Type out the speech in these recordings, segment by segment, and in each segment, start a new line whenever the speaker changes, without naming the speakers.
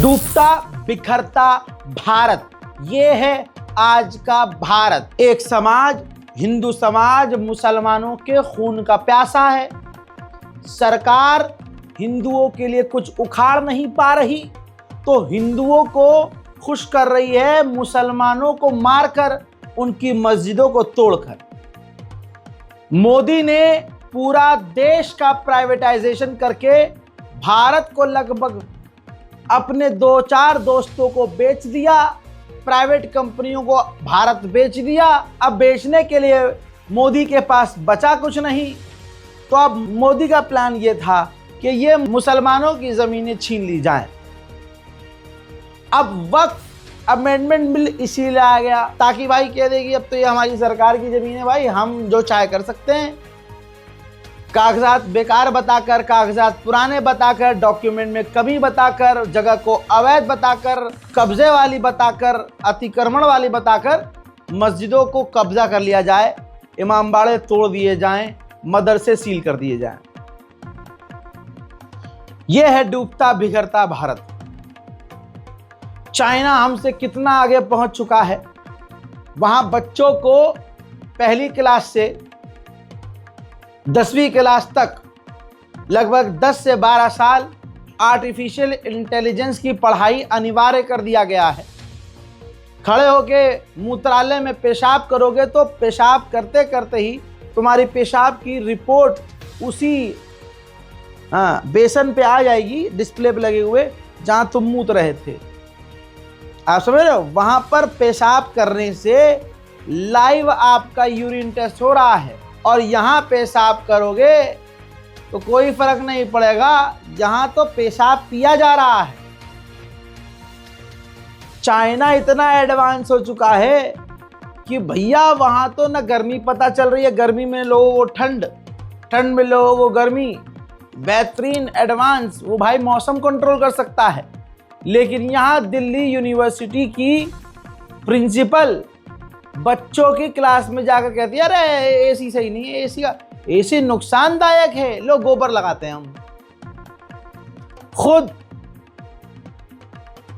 डूबता बिखरता भारत, ये है आज का भारत। एक समाज, हिंदू समाज, मुसलमानों के खून का प्यासा है। सरकार हिंदुओं के लिए कुछ उखाड़ नहीं पा रही तो हिंदुओं को खुश कर रही है, मुसलमानों को मारकर, उनकी मस्जिदों को तोड़कर। मोदी ने पूरा देश का प्राइवेटाइजेशन करके भारत को लगभग अपने 2-4 दोस्तों को बेच दिया, प्राइवेट कंपनियों को भारत बेच दिया। अब बेचने के लिए मोदी के पास बचा कुछ नहीं, तो अब मोदी का प्लान ये था कि ये मुसलमानों की ज़मीनें छीन ली जाएं। अब वक्फ अमेंडमेंट बिल इसीलिए आ गया ताकि भाई कह देगी अब तो ये हमारी सरकार की ज़मीन है, भाई हम जो चाहे कर सकते हैं। कागजात बेकार बताकर, कागजात पुराने बताकर, डॉक्यूमेंट में कमी बताकर, जगह को अवैध बताकर, कब्जे वाली बताकर, अतिक्रमण वाली बताकर मस्जिदों को कब्जा कर लिया जाए, इमामबाड़े तोड़ दिए जाएं, मदरसे सील कर दिए जाएं। यह है डूबता बिखरता भारत। चाइना हमसे कितना आगे पहुंच चुका है। वहां बच्चों को पहली क्लास से 10वीं क्लास तक लगभग 10 से 12 साल आर्टिफिशियल इंटेलिजेंस की पढ़ाई अनिवार्य कर दिया गया है। खड़े होके मूत्रालय में पेशाब करोगे तो पेशाब करते करते ही तुम्हारी पेशाब की रिपोर्ट उसी बेसन पे आ जाएगी, डिस्प्ले पे लगे हुए, जहां तुम मूत रहे थे। आप समझ रहे हो? वहां पर पेशाब करने से लाइव आपका यूरिन टेस्ट हो रहा है, और यहाँ पेशाब करोगे तो कोई फर्क नहीं पड़ेगा, यहाँ तो पेशाब पिया जा रहा है। चाइना इतना एडवांस हो चुका है कि भैया वहाँ तो ना गर्मी पता चल रही है, गर्मी में लोगों को ठंड, ठंड में लोगों को गर्मी, बेहतरीन एडवांस, वो भाई मौसम कंट्रोल कर सकता है। लेकिन यहाँ दिल्ली यूनिवर्सिटी की प्रिंसिपल बच्चों की क्लास में जाकर कहती है अरे एसी सही नहीं है, एसी नुकसानदायक है, लोग गोबर लगाते हैं हम।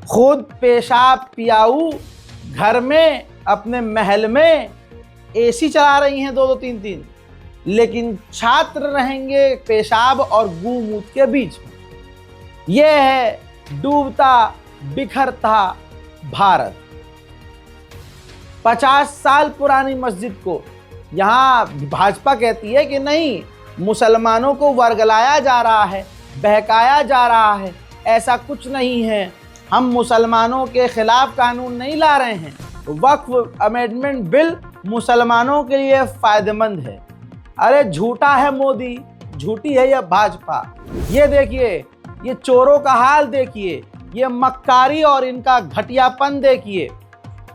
खुद पेशाब पियाऊ घर में अपने महल में एसी चला रही हैं 2-2 3-3, लेकिन छात्र रहेंगे पेशाब और गू मूत के बीच में। यह है डूबता बिखरता भारत। 50 साल पुरानी मस्जिद को यहाँ भाजपा कहती है कि नहीं, मुसलमानों को वर्गलाया जा रहा है, बहकाया जा रहा है। ऐसा कुछ नहीं है, हम मुसलमानों के खिलाफ कानून नहीं ला रहे हैं। वक्फ अमेंडमेंट बिल मुसलमानों के लिए फायदेमंद है। अरे झूठा है मोदी, झूठी है यह भाजपा। ये देखिए, ये चोरों का हाल देखिए, ये मक्कारी और इनका घटियापन देखिए।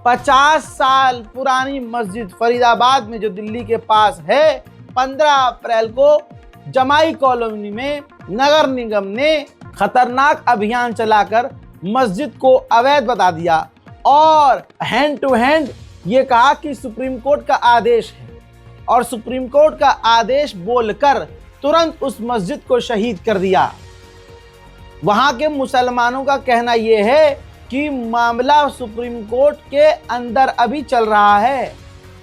50 साल पुरानी मस्जिद फरीदाबाद में जो दिल्ली के पास है, 15 अप्रैल को जमाई कॉलोनी में नगर निगम ने खतरनाक अभियान चलाकर मस्जिद को अवैध बता दिया और हैंड टू हैंड ये कहा कि सुप्रीम कोर्ट का आदेश है, और सुप्रीम कोर्ट का आदेश बोलकर तुरंत उस मस्जिद को शहीद कर दिया। वहां के मुसलमानों का कहना यह है कि मामला सुप्रीम कोर्ट के अंदर अभी चल रहा है,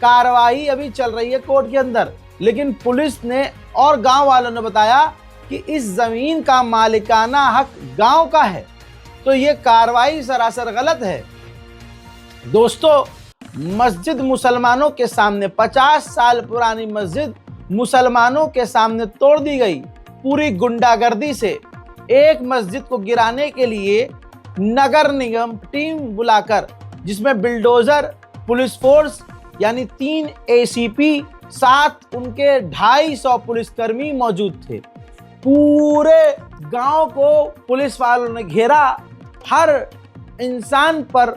कार्रवाई अभी चल रही है कोर्ट के अंदर, लेकिन पुलिस ने और गांव वालों ने बताया कि इस जमीन का मालिकाना हक गांव का है, तो ये कार्रवाई सरासर गलत है। दोस्तों, मस्जिद मुसलमानों के सामने, 50 साल पुरानी मस्जिद मुसलमानों के सामने तोड़ दी गई पूरी गुंडागर्दी से। एक मस्जिद को गिराने के लिए नगर निगम टीम बुलाकर, जिसमें बिल्डोजर, पुलिस फोर्स यानी 3 एसीपी, साथ उनके 250 पुलिसकर्मी मौजूद थे। पूरे गांव को पुलिस वालों ने घेरा। हर इंसान पर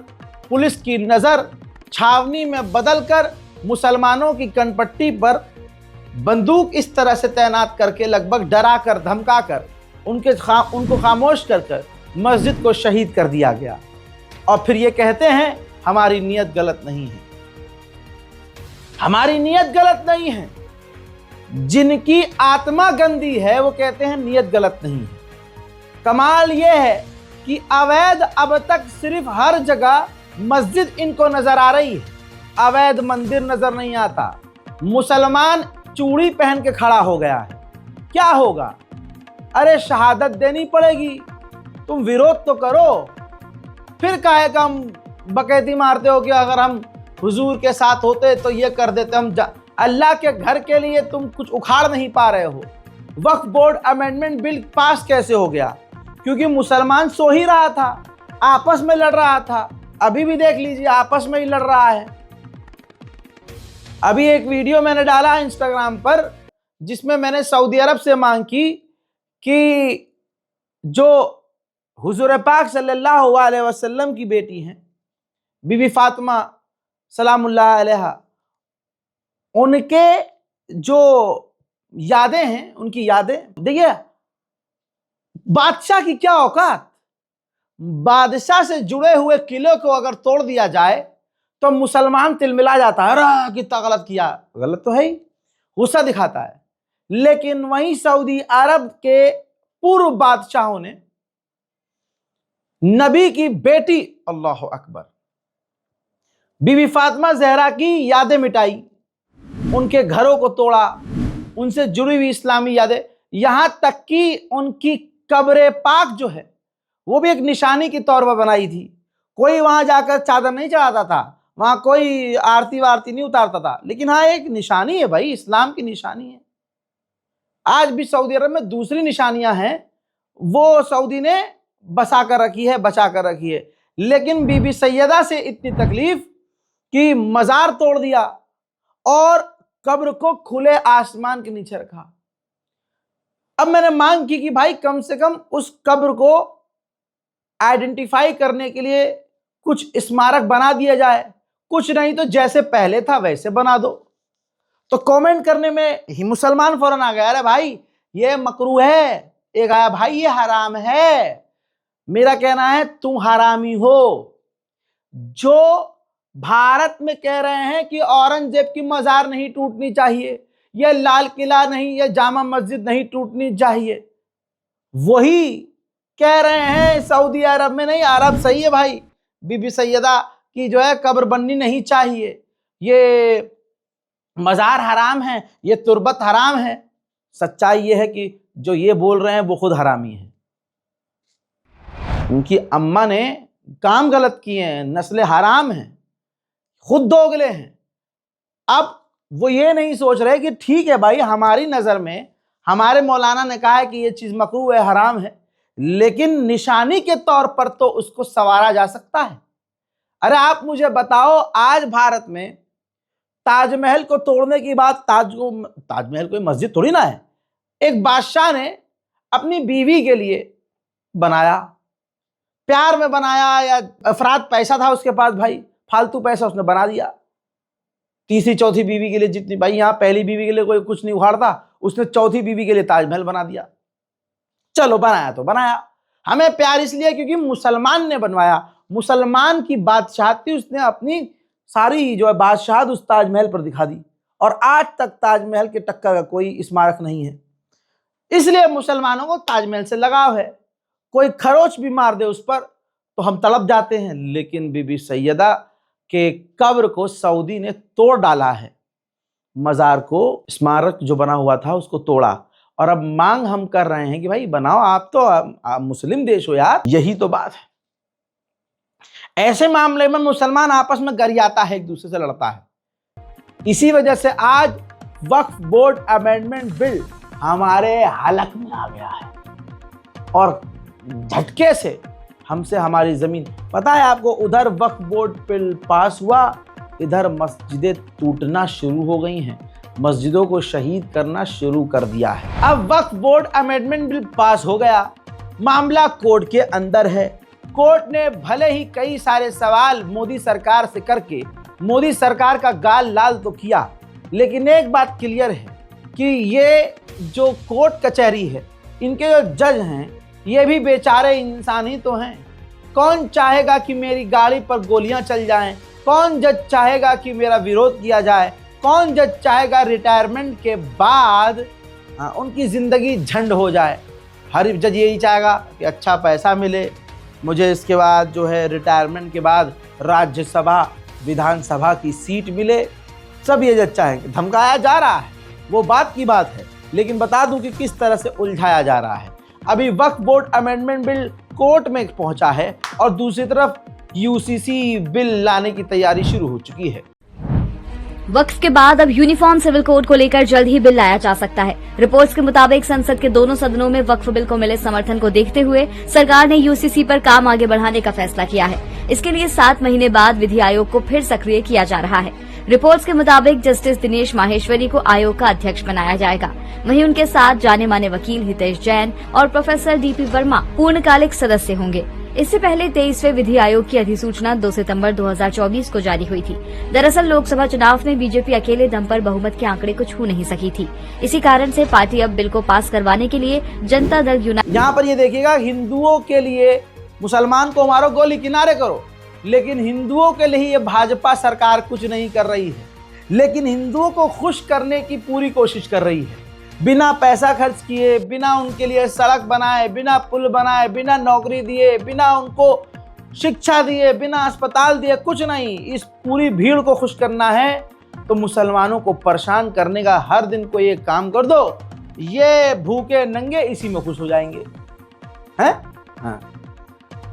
पुलिस की नज़र छावनी में बदलकर मुसलमानों की कनपट्टी पर बंदूक इस तरह से तैनात करके, लगभग डरा कर, धमका कर, उनको खामोश कर मस्जिद को शहीद कर दिया गया। और फिर ये कहते हैं हमारी नीयत गलत नहीं है। हमारी नीयत गलत नहीं है। जिनकी आत्मा गंदी है वो कहते हैं नीयत गलत नहीं है। कमाल ये है कि अवैध अब तक सिर्फ हर जगह मस्जिद इनको नजर आ रही है, अवैध मंदिर नजर नहीं आता। मुसलमान चूड़ी पहन के खड़ा हो गया है, क्या होगा? अरे शहादत देनी पड़ेगी, तुम विरोध तो करो। फिर काहे का हम बकैती मारते हो कि अगर हम हुजूर के साथ होते तो ये कर देते। हम अल्लाह के घर के लिए तुम कुछ उखाड़ नहीं पा रहे हो। वक्फ बोर्ड अमेंडमेंट बिल पास कैसे हो गया? क्योंकि मुसलमान सो ही रहा था, आपस में लड़ रहा था। अभी भी देख लीजिए, आपस में ही लड़ रहा है। अभी एक वीडियो मैंने डाला इंस्टाग्राम पर, जिसमें मैंने सऊदी अरब से मांग की कि जो हुजूर पाक सल्लल्लाहु अलैहि वसल्लम की बेटी हैं बीबी फातिमा सलामुल्लाह अलैहा, उनके जो यादें हैं, उनकी यादें, देखिए बादशाह की क्या औकात। बादशाह से जुड़े हुए किले को अगर तोड़ दिया जाए तो मुसलमान तिलमिला जाता है, अरे कितना गलत किया। गलत तो है ही, गुस्सा दिखाता है। लेकिन वहीं सऊदी अरब के पूर्व बादशाहों ने नबी की बेटी, अल्लाह अकबर, बीबी फातिमा जहरा की यादें मिटाई, उनके घरों को तोड़ा, उनसे जुड़ी हुई इस्लामी यादें, यहां तक कि उनकी कब्र पाक जो है वो भी एक निशानी के तौर पर बनाई थी। कोई वहां जाकर चादर नहीं चढ़ाता था, वहां कोई आरती वारती नहीं उतारता था, लेकिन हाँ एक निशानी है भाई, इस्लाम की निशानी है। आज भी सऊदी अरब में दूसरी निशानियां हैं, वो सऊदी ने बसा कर रखी है, बचा कर रखी है। लेकिन बीबी सैयदा से इतनी तकलीफ कि मजार तोड़ दिया और कब्र को खुले आसमान के नीचे रखा। अब मैंने मांग की कि भाई कम से कम उस कब्र को आइडेंटिफाई करने के लिए कुछ स्मारक बना दिया जाए, कुछ नहीं तो जैसे पहले था वैसे बना दो। तो कमेंट करने में ही मुसलमान फौरन आ गया, अरे भाई ये मकरूह है, एक आया भाई ये हराम है। मेरा कहना है तुम हरामी हो। जो भारत में कह रहे हैं कि औरंगजेब की मजार नहीं टूटनी चाहिए, यह लाल किला नहीं, यह जामा मस्जिद नहीं टूटनी चाहिए, वही कह रहे हैं सऊदी अरब में नहीं, अरब सही है भाई, बीबी सैयदा की जो है कब्र बननी नहीं चाहिए, ये मजार हराम है, ये तुर्बत हराम है। सच्चाई ये है कि जो ये बोल रहे हैं वो खुद हरामी है। उनकी अम्मा ने काम गलत किए हैं, नस्ल हराम है, खुद दोगले हैं। अब वो ये नहीं सोच रहे कि ठीक है भाई, हमारी नज़र में हमारे मौलाना ने कहा है कि ये चीज़ मकरूह है, हराम है, लेकिन निशानी के तौर पर तो उसको संवारा जा सकता है। अरे आप मुझे बताओ, आज भारत में ताजमहल को तोड़ने की बात, ताजमहल कोई मस्जिद थोड़ी ना है, एक बादशाह ने अपनी बीवी के लिए बनाया, प्यार में बनाया, या अफराद पैसा था उसके पास भाई, फालतू पैसा उसने बना दिया। तीसरी चौथी बीवी के लिए जितनी, भाई यहाँ पहली बीवी के लिए कोई कुछ नहीं उखाड़ता, उसने चौथी बीवी के लिए ताजमहल बना दिया। चलो बनाया तो बनाया, हमें प्यार इसलिए क्योंकि मुसलमान ने बनवाया, मुसलमान की बादशाहती उसने अपनी सारी जो है बादशाहत उस ताजमहल पर दिखा दी, और आज तक ताजमहल के टक्कर का कोई स्मारक नहीं है। इसलिए मुसलमानों को ताजमहल से लगाव है। कोई खरोच भी मार दे उस पर तो हम तड़प जाते हैं। लेकिन बीबी सैयदा के कब्र को सऊदी ने तोड़ डाला है, मजार को, स्मारक जो बना हुआ था उसको तोड़ा, और अब मांग हम कर रहे हैं कि भाई बनाओ, आप तो आप मुस्लिम देश हो यार, यही तो बात है। ऐसे मामले में मुसलमान आपस में गरियाता है, एक दूसरे से लड़ता है। इसी वजह से आज वक्फ बोर्ड अमेंडमेंट बिल हमारे हलक में आ गया है, और झटके से हमसे हमारी जमीन, पता है आपको, उधर वक्फ बोर्ड बिल पास हुआ, इधर मस्जिदें टूटना शुरू हो गई हैं, मस्जिदों को शहीद करना शुरू कर दिया है। अब वक्फ बोर्ड अमेंडमेंट बिल पास हो गया, मामला कोर्ट के अंदर है। कोर्ट ने भले ही कई सारे सवाल मोदी सरकार से करके मोदी सरकार का गाल लाल तो किया, लेकिन एक बात क्लियर है कि ये जो कोर्ट कचहरी है, इनके जो जज हैं ये भी बेचारे इंसान ही तो हैं। कौन चाहेगा कि मेरी गाड़ी पर गोलियां चल जाएं? कौन जज चाहेगा कि मेरा विरोध किया जाए? कौन जज चाहेगा रिटायरमेंट के बाद उनकी ज़िंदगी झंड हो जाए? हर जज यही चाहेगा कि अच्छा पैसा मिले, मुझे इसके बाद जो है रिटायरमेंट के बाद राज्यसभा विधानसभा की सीट मिले, सब ये जज चाहेंगे। धमकाया जा रहा है, वो बात की बात है, लेकिन बता दूं कि किस तरह से उलझाया जा रहा है। अभी वक्फ बोर्ड अमेंडमेंट बिल कोर्ट में पहुंचा है और दूसरी तरफ यूसीसी बिल लाने की तैयारी शुरू हो चुकी है।
वक्फ के बाद अब यूनिफॉर्म सिविल कोड को लेकर जल्द ही बिल लाया जा सकता है। रिपोर्ट्स के मुताबिक संसद के दोनों सदनों में वक्फ बिल को मिले समर्थन को देखते हुए सरकार ने यूसीसी पर काम आगे बढ़ाने का फैसला किया है। इसके लिए 7 महीने बाद विधि आयोग को फिर सक्रिय किया जा रहा है। रिपोर्ट्स के मुताबिक जस्टिस दिनेश माहेश्वरी को आयोग का अध्यक्ष बनाया जाएगा। वहीं उनके साथ जाने माने वकील हितेश जैन और प्रोफेसर डीपी वर्मा पूर्णकालिक सदस्य होंगे। इससे पहले 23वें विधि आयोग की अधिसूचना 2 सितंबर 2024 को जारी हुई थी। दरअसल लोकसभा चुनाव में बीजेपी अकेले दम पर बहुमत के आंकड़े को छू नहीं सकी थी। इसी कारण से पार्टी अब बिल को पास करवाने के लिए जनता दल यूनाइटेड।
यहाँ पर ये देखिएगा, हिंदुओं के लिए मुसलमान को मारो, गोली किनारे करो, लेकिन हिंदुओं के लिए ये भाजपा सरकार कुछ नहीं कर रही है। लेकिन हिंदुओं को खुश करने की पूरी कोशिश कर रही है। बिना पैसा खर्च किए, बिना उनके लिए सड़क बनाए, बिना पुल बनाए, बिना नौकरी दिए, बिना उनको शिक्षा दिए, बिना अस्पताल दिए, कुछ नहीं, इस पूरी भीड़ को खुश करना है तो मुसलमानों को परेशान करने का हर दिन को ये काम कर दो, ये भूखे नंगे इसी में खुश हो जाएंगे हैं। हाँ,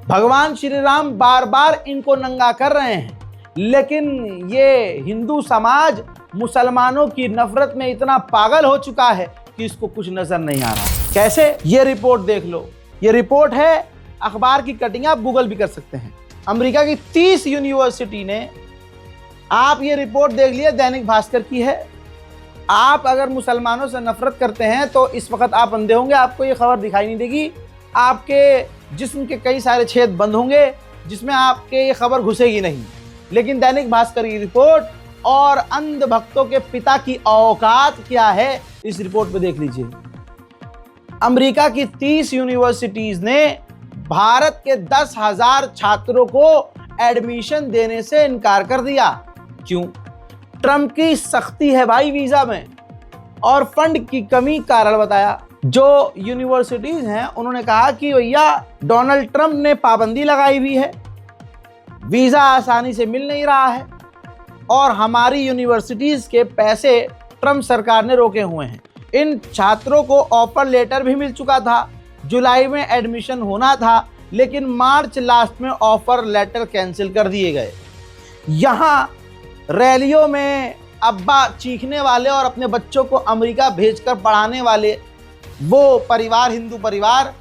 भगवान श्री राम बार बार इनको नंगा कर रहे हैं, लेकिन ये हिंदू समाज मुसलमानों की नफरत में इतना पागल हो चुका है कि इसको कुछ नजर नहीं आ रहा। कैसे? ये रिपोर्ट देख लो। ये रिपोर्ट है, अखबार की कटिंग आप गूगल भी कर सकते हैं। अमेरिका की 30 यूनिवर्सिटी ने, आप ये रिपोर्ट देख लिए, दैनिक भास्कर की है। आप अगर मुसलमानों से नफरत करते हैं तो इस वक्त आप अंधे होंगे, आपको ये खबर दिखाई नहीं देगी। आपके जिस्म के कई सारे छेद बंद होंगे जिसमें आपके ये खबर घुसेगी नहीं। लेकिन दैनिक भास्कर की रिपोर्ट और अंध भक्तों के पिता की औकात क्या है, इस रिपोर्ट पे देख लीजिए। अमेरिका की 30 यूनिवर्सिटीज ने भारत के 10,000 छात्रों को एडमिशन देने से इनकार कर दिया। क्यों? ट्रंप की सख्ती है भाई वीजा में, और फंड की कमी कारण बताया। जो यूनिवर्सिटीज हैं उन्होंने कहा कि भैया डोनाल्ड ट्रंप ने पाबंदी लगाई हुई है, वीजा आसानी से मिल नहीं रहा है, और हमारी यूनिवर्सिटीज के पैसे ट्रंप सरकार ने रोके हुए हैं। इन छात्रों को ऑफर लेटर भी मिल चुका था, जुलाई में एडमिशन होना था, लेकिन मार्च लास्ट में ऑफर लेटर कैंसिल कर दिए गए। यहाँ रैलियों में अब्बा चीखने वाले और अपने बच्चों को अमेरिका भेजकर पढ़ाने वाले वो परिवार, हिंदू परिवार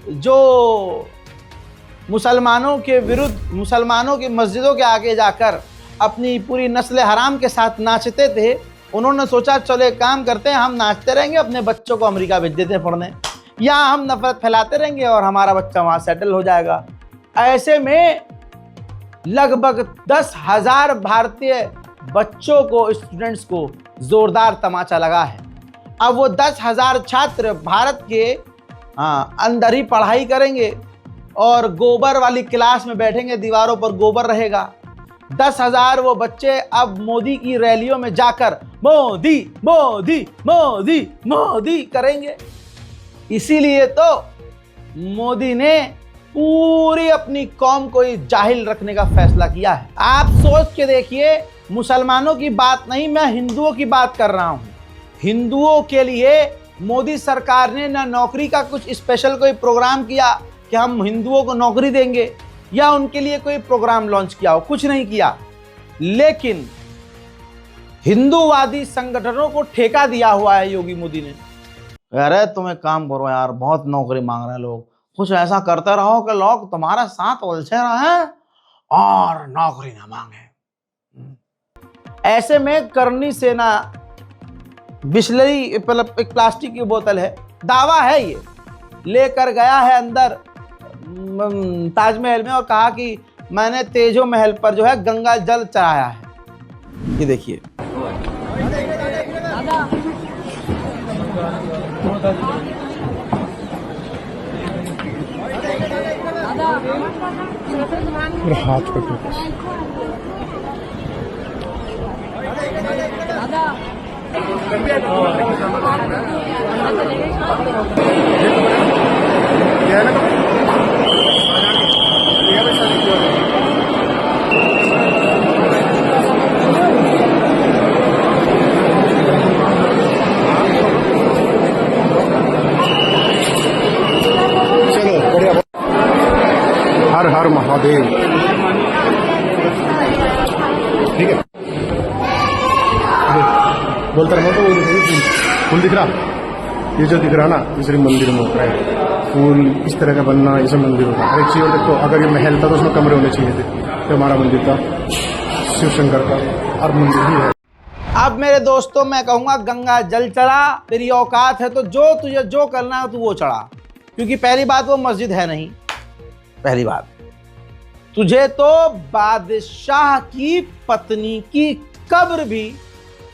जो मुसलमानों के विरुद्ध, मुसलमानों की मस्जिदों के आगे जाकर अपनी पूरी नस्ल हराम के साथ नाचते थे, उन्होंने सोचा चलो एक काम करते हैं, हम नाचते रहेंगे, अपने बच्चों को अमेरिका भेज देते हैं पढ़ने, या हम नफरत फैलाते रहेंगे और हमारा बच्चा वहाँ सेटल हो जाएगा। ऐसे में लगभग 10,000 भारतीय बच्चों को, स्टूडेंट्स को जोरदार तमाचा लगा है। अब वो 10,000 छात्र भारत के अंदर ही पढ़ाई करेंगे और गोबर वाली क्लास में बैठेंगे, दीवारों पर गोबर रहेगा। 10,000 वो बच्चे अब मोदी की रैलियों में जाकर मोदी मोदी मोदी मोदी करेंगे। इसीलिए तो मोदी ने पूरी अपनी कौम को जाहिल रखने का फैसला किया है। आप सोच के देखिए, मुसलमानों की बात नहीं, मैं हिंदुओं की बात कर रहा हूं। हिंदुओं के लिए मोदी सरकार ने ना नौकरी का कुछ स्पेशल कोई प्रोग्राम किया कि हम हिंदुओं को नौकरी देंगे, या उनके लिए कोई प्रोग्राम लॉन्च किया हो, कुछ नहीं किया। लेकिन हिंदूवादी संगठनों को ठेका दिया हुआ है योगी मोदी ने। अरे तुम एक काम करो यार, बहुत नौकरी मांग रहे हैं लोग, कुछ ऐसा करते रहो कि लोग तुम्हारे साथ उलझे रहें और नौकरी ना मांगे। ऐसे में करनी सेना बिस्लरी, एक प्लास्टिक की बोतल है, दावा है ये, लेकर गया है अंदर ताजमहल में और कहा कि मैंने तेजो महल पर जो है गंगा जल चढ़ाया है। ये देखिए,
हाथ पकड़ो। दादा महादेव। ठीक है, बोलता रहा तो वो फूल दिख रहा, ये जो दिख रहा ना इसलिए मंदिर में होता है फूल इस तरह का बनना, ये सब मंदिर होता है। हर एक चीज देखो, अगर ये महल था तो उसमें कमरे होने चाहिए थे, तो हमारा मंदिर था शिव शंकर का और मंदिर ही है।
अब मेरे दोस्तों मैं कहूँगा गंगा जल चढ़ा, तेरी औकात है तो जो तुझे जो करना है तू वो चढ़ा, क्योंकि पहली बात वो मस्जिद है नहीं। पहली बात, तुझे तो बादशाह की पत्नी की कब्र भी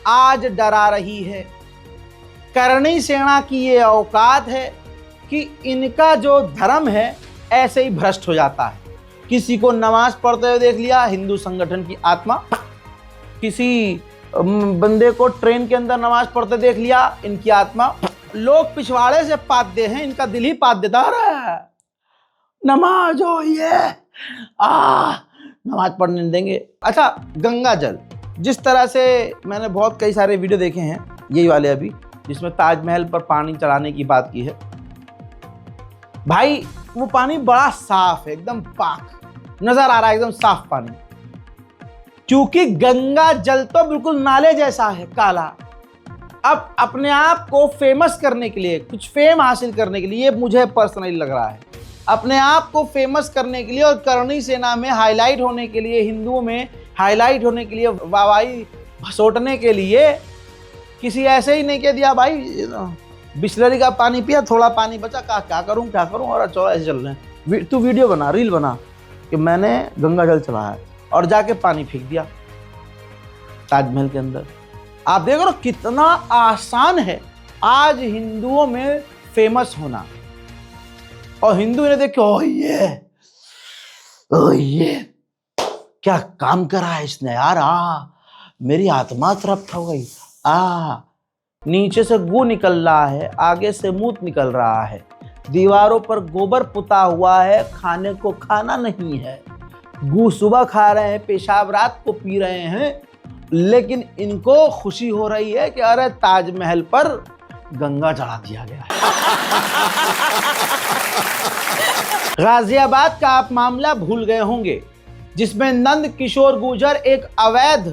आज डरा रही है। करणी सेना की ये औकात है कि इनका जो धर्म है ऐसे ही भ्रष्ट हो जाता है। किसी को नमाज पढ़ते हुए देख लिया, हिंदू संगठन की आत्मा। किसी बंदे को ट्रेन के अंदर नमाज पढ़ते देख लिया, इनकी आत्मा। लोग पिछवाड़े से पाद्य हैं, इनका दिल ही पाद्यदार है। नमाज हो ये नमाज पढ़ने नहीं देंगे। अच्छा, गंगा जल, जिस तरह से मैंने बहुत कई सारे वीडियो देखे हैं, यही वाले अभी, जिसमें ताजमहल पर पानी चढ़ाने की बात की है। भाई वो पानी बड़ा साफ है, एकदम पाक नजर आ रहा है, एकदम साफ पानी। क्योंकि गंगा जल तो बिल्कुल नाले जैसा है, काला। अब अपने आप को फेमस करने के लिए, कुछ फेम हासिल करने के लिए, मुझे पर्सनली लग रहा है, अपने आप को फेमस करने के लिए और करणी सेना में हाईलाइट होने के लिए, हिंदुओं में हाईलाइट होने के लिए, वाहवाही भसोटने के लिए, किसी ऐसे ही नहीं कह दिया भाई बिस्लरी का पानी पिया, थोड़ा पानी बचा, क्या करूं और चलो ऐसे चल रहे हैं। तू वीडियो बना, रील बना कि मैंने गंगा जल चढ़ाया और जाके पानी फेंक दिया ताजमहल के अंदर। आप देख रहे हो कितना आसान है आज हिंदुओं में फेमस होना। और हिंदू ने देखे, ओ ये क्या काम करा है इसने यार, मेरी आत्मा तृप्त हो गई। नीचे से गू निकल रहा है, आगे से मूत निकल रहा है, दीवारों पर गोबर पुता हुआ है, खाने को खाना नहीं है, गू सुबह खा रहे हैं, पेशाब रात को पी रहे हैं, लेकिन इनको खुशी हो रही है कि अरे ताजमहल पर गंगा चढ़ा दिया गया है। गाजियाबाद का आप मामला भूल गए होंगे, जिसमें नंद किशोर गुर्जर एक अवैध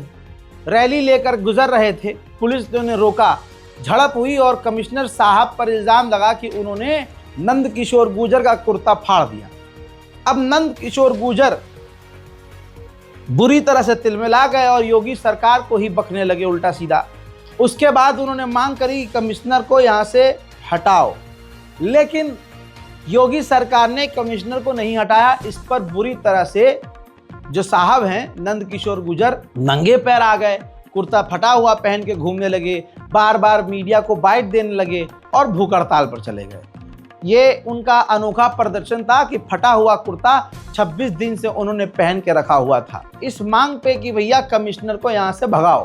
रैली लेकर गुजर रहे थे। पुलिस ने उन्हें रोका, झड़प हुई और कमिश्नर साहब पर इल्जाम लगा कि उन्होंने नंद किशोर गुर्जर का कुर्ता फाड़ दिया। अब नंद किशोर गुर्जर बुरी तरह से तिलमिला गए और योगी सरकार को ही बकने लगे उल्टा सीधा। उसके बाद उन्होंने मांग करी कि कमिश्नर को यहां से हटाओ, लेकिन योगी सरकार ने कमिश्नर को नहीं हटाया। इस पर बुरी तरह से जो साहब हैं नंद किशोर गुर्जर नंगे पैर आ गए, कुर्ता फटा हुआ पहन के घूमने लगे, बार बार मीडिया को बाइट देने लगे और भूख हड़ताल पर चले गए। ये उनका अनोखा प्रदर्शन था कि फटा हुआ कुर्ता 26 दिन से उन्होंने पहन के रखा हुआ था, इस मांग पे कि भैया कमिश्नर को यहाँ से भगाओ।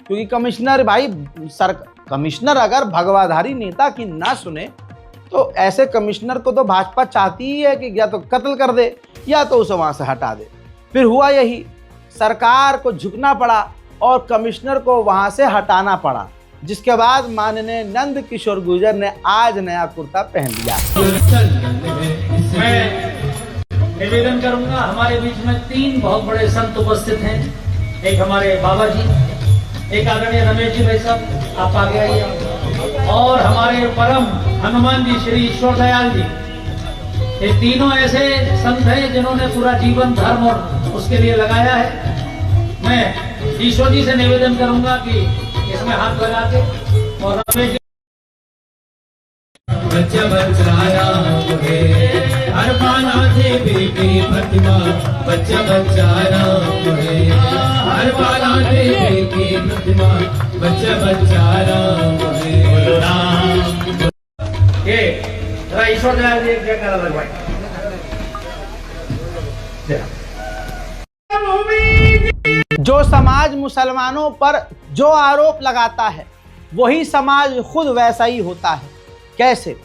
क्योंकि कमिश्नर कमिश्नर अगर भगवाधारी नेता की ना सुने तो ऐसे कमिश्नर को तो भाजपा चाहती ही है कि या तो कत्ल कर दे या तो उसे वहां से हटा दे। फिर हुआ यही, सरकार को झुकना पड़ा और कमिश्नर को वहां से हटाना पड़ा, जिसके बाद माननीय नंद किशोर गुर्जर ने आज नया कुर्ता पहन लिया।
मैं निवेदन करूंगा, हमारे बीच में 3 बहुत बड़े संत उपस्थित हैं। एक हमारे बाबा जी, एक आदरणीय रमेश जी भाई साहब, आप आगे आइए, और हमारे परम हनुमान जी श्री ईश्वर दयाल जी। ये तीनों ऐसे संत हैं जिन्होंने पूरा जीवन धर्म और उसके लिए लगाया है। मैं ईश्वर जी से निवेदन करूंगा कि इसमें हाथ लगा के और रमेश जी बच्चा बच्चाया मुझे हर पाना देवी की प्रतिमा, बच्चा बच्चाया मुझे हर पाना देवी की प्रतिमा, बच्चा बच्चाया मुझे बोलो राम। ये ईश्वर दयाल जी क्या करा लगवाए।
जो समाज मुसलमानों पर जो आरोप लगाता है वही समाज खुद वैसा ही होता है। कैसे?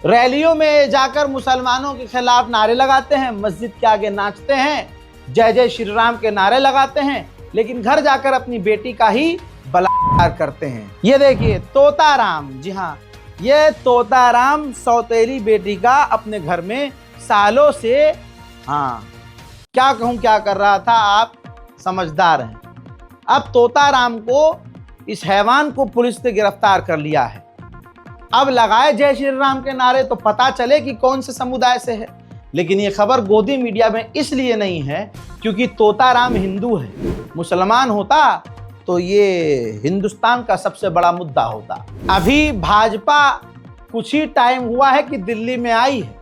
रैलियों में जाकर मुसलमानों के खिलाफ नारे लगाते हैं, मस्जिद के आगे नाचते हैं, जय जय श्री राम के नारे लगाते हैं, लेकिन घर जाकर अपनी बेटी का ही बलात्कार करते हैं। ये देखिए तोताराम, जी हाँ, ये तोताराम सौतेली बेटी का अपने घर में सालों से क्या कहूँ क्या कर रहा था, आप समझदार हैं। अब तोताराम को, इस हैवान को पुलिस ने गिरफ्तार कर लिया है। अब लगाए जय श्री राम के नारे तो पता चले कि कौन से समुदाय से है। लेकिन ये खबर गोदी मीडिया में इसलिए नहीं है क्योंकि तोताराम हिंदू है। मुसलमान होता तो ये हिंदुस्तान का सबसे बड़ा मुद्दा होता। अभी भाजपा कुछ ही टाइम हुआ है कि दिल्ली में आई है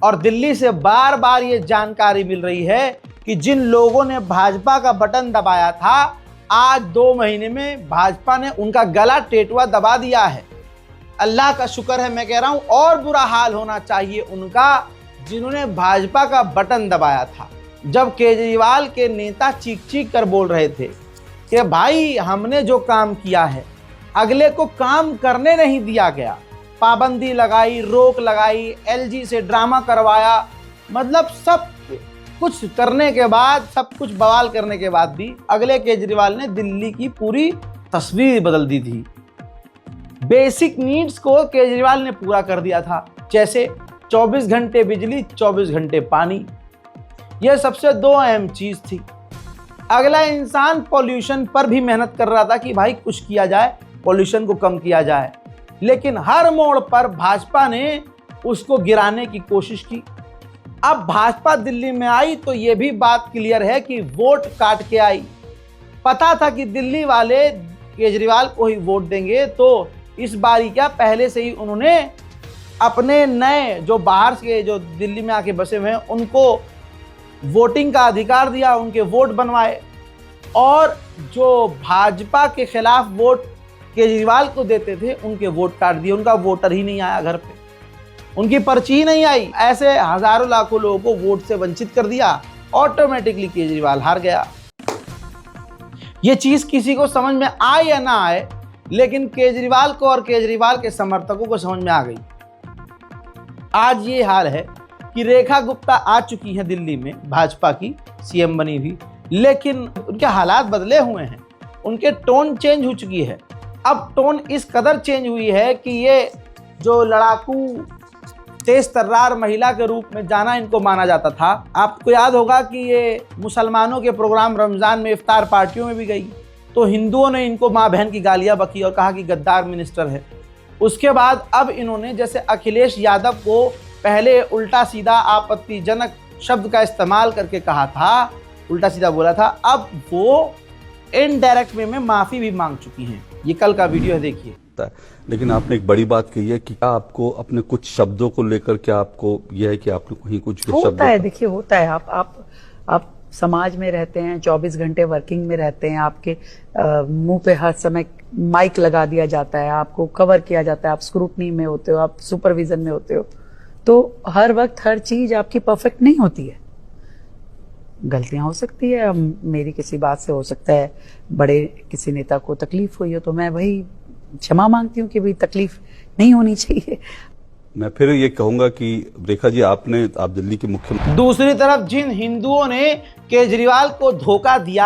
और दिल्ली से बार बार ये जानकारी मिल रही है कि जिन लोगों ने भाजपा का बटन दबाया था, आज 2 महीने में भाजपा ने उनका गला टेटुआ दबा दिया है। अल्लाह का शुक्र है, मैं कह रहा हूं, और बुरा हाल होना चाहिए उनका जिन्होंने भाजपा का बटन दबाया था। जब केजरीवाल के नेता चीख चीख कर बोल रहे थे कि भाई हमने जो काम किया है अगले को काम करने नहीं दिया गया, पाबंदी लगाई, रोक लगाई, एलजी से ड्रामा करवाया, मतलब सब कुछ करने के बाद, सब कुछ बवाल करने के बाद भी अगले केजरीवाल ने दिल्ली की पूरी तस्वीर बदल दी थी। बेसिक नीड्स को केजरीवाल ने पूरा कर दिया था, जैसे 24 घंटे बिजली, 24 घंटे पानी। यह सबसे 2 अहम चीज थी। अगला इंसान पॉल्यूशन पर भी मेहनत कर रहा था कि भाई कुछ किया जाए, पॉल्यूशन को कम किया जाए, लेकिन हर मोड़ पर भाजपा ने उसको गिराने की कोशिश की। अब भाजपा दिल्ली में आई तो यह भी बात क्लियर है कि वोट काट के आई। पता था कि दिल्ली वाले केजरीवाल को ही वोट देंगे, तो इस बारी क्या पहले से ही उन्होंने अपने नए जो बाहर से जो दिल्ली में आके बसे हुए हैं उनको वोटिंग का अधिकार दिया, उनके वोट बनवाए, और जो भाजपा के खिलाफ वोट केजरीवाल को देते थे उनके वोट काट दिए। उनका वोटर ही नहीं आया घर पे, उनकी पर्ची ही नहीं आई। ऐसे हजारों लाखों लोगों को वोट से वंचित कर दिया। ऑटोमेटिकली केजरीवाल हार गया। ये चीज किसी को समझ में आए या ना आए, लेकिन केजरीवाल को और केजरीवाल के समर्थकों को समझ में आ गई। आज ये हाल है कि रेखा गुप्ता आ चुकी हैं दिल्ली में, भाजपा की सीएम बनी हुई, लेकिन उनके हालात बदले हुए हैं, उनके टोन चेंज हो चुकी है। अब टोन इस कदर चेंज हुई है कि ये जो लड़ाकू तेज तर्रार महिला के रूप में जाना इनको माना जाता था। आपको याद होगा कि ये मुसलमानों के प्रोग्राम रमज़ान में इफ्तार पार्टियों में भी गई, तो हिंदुओं ने इनको माँ बहन की गालियाँ बकी और कहा कि गद्दार मिनिस्टर है। उसके बाद अब इन्होंने जैसे अखिलेश यादव को पहले उल्टा सीधा आपत्तिजनक शब्द का इस्तेमाल करके कहा था, उल्टा सीधा बोला था, अब वो इनडायरेक्ट वे में माफ़ी भी मांग चुकी हैं। ये कल का वीडियो है, देखिए।
लेकिन आपने एक बड़ी बात कही है कि क्या आपको अपने कुछ शब्दों को लेकर क्या आपको यह है कि आपने कहीं कुछ
होता है, देखिए होता है। आप समाज में रहते हैं, 24 घंटे वर्किंग में रहते हैं, आपके मुंह पे हर समय माइक लगा दिया जाता है, आपको कवर किया जाता है, आप स्क्रूटनी में होते हो, आप सुपरविजन में होते हो, तो हर वक्त हर चीज आपकी परफेक्ट नहीं होती है। गलतियां हो सकती है, मेरी किसी बात से हो सकता है बड़े किसी नेता को तकलीफ हुई हो, तो मैं वही क्षमा मांगती हूँ कि भाई तकलीफ नहीं होनी चाहिए।
मैं फिर ये कहूंगा कि रेखा जी आप दिल्ली के मुख्यमंत्री।
दूसरी तरफ जिन हिंदुओं ने केजरीवाल को धोखा दिया,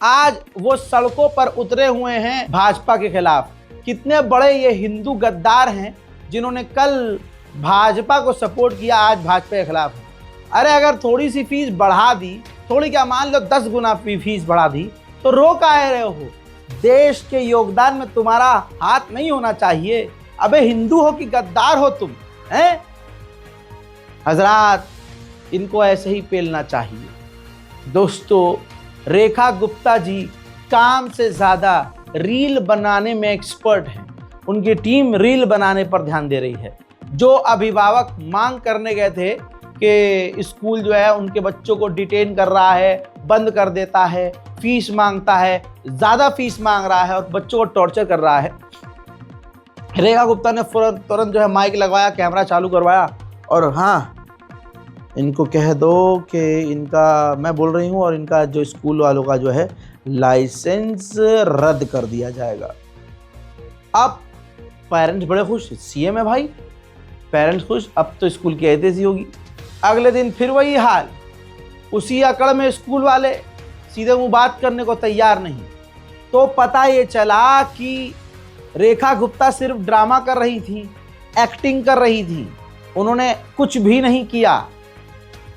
आज वो सड़कों पर उतरे हुए हैं भाजपा के खिलाफ। कितने बड़े ये हिंदू गद्दार हैं जिन्होंने कल भाजपा को सपोर्ट किया, आज भाजपा के खिलाफ है। अरे अगर थोड़ी सी फीस बढ़ा दी, थोड़ी क्या मान लो 10 गुना फीस बढ़ा दी, तो रो काहे रहे हो? देश के योगदान में तुम्हारा हाथ नहीं होना चाहिए। अबे हिंदू हो कि गद्दार हो तुम, हैं? हजरात, इनको ऐसे ही पेलना चाहिए। दोस्तों, रेखा गुप्ता जी काम से ज्यादा रील बनाने में एक्सपर्ट हैं। उनकी टीम रील बनाने पर ध्यान दे रही है। जो अभिभावक मांग करने गए थे कि स्कूल जो है उनके बच्चों को डिटेन कर रहा है, बंद कर देता है, फीस मांगता है, ज़्यादा फीस मांग रहा है और बच्चों को टॉर्चर कर रहा है, रेखा गुप्ता ने तुरंत जो है माइक लगवाया, कैमरा चालू करवाया और हाँ, इनको कह दो कि इनका, मैं बोल रही हूँ, और इनका जो स्कूल वालों का जो है लाइसेंस रद्द कर दिया जाएगा। अब पेरेंट्स बड़े खुश, सीएम है भाई, पेरेंट्स खुश, अब तो स्कूल की एहतियाती होगी। अगले दिन फिर वही हाल, उसी अकड़ में स्कूल वाले सीधे मुंह बात करने को तैयार नहीं। तो पता ये चला कि रेखा गुप्ता सिर्फ ड्रामा कर रही थी, एक्टिंग कर रही थी, उन्होंने कुछ भी नहीं किया।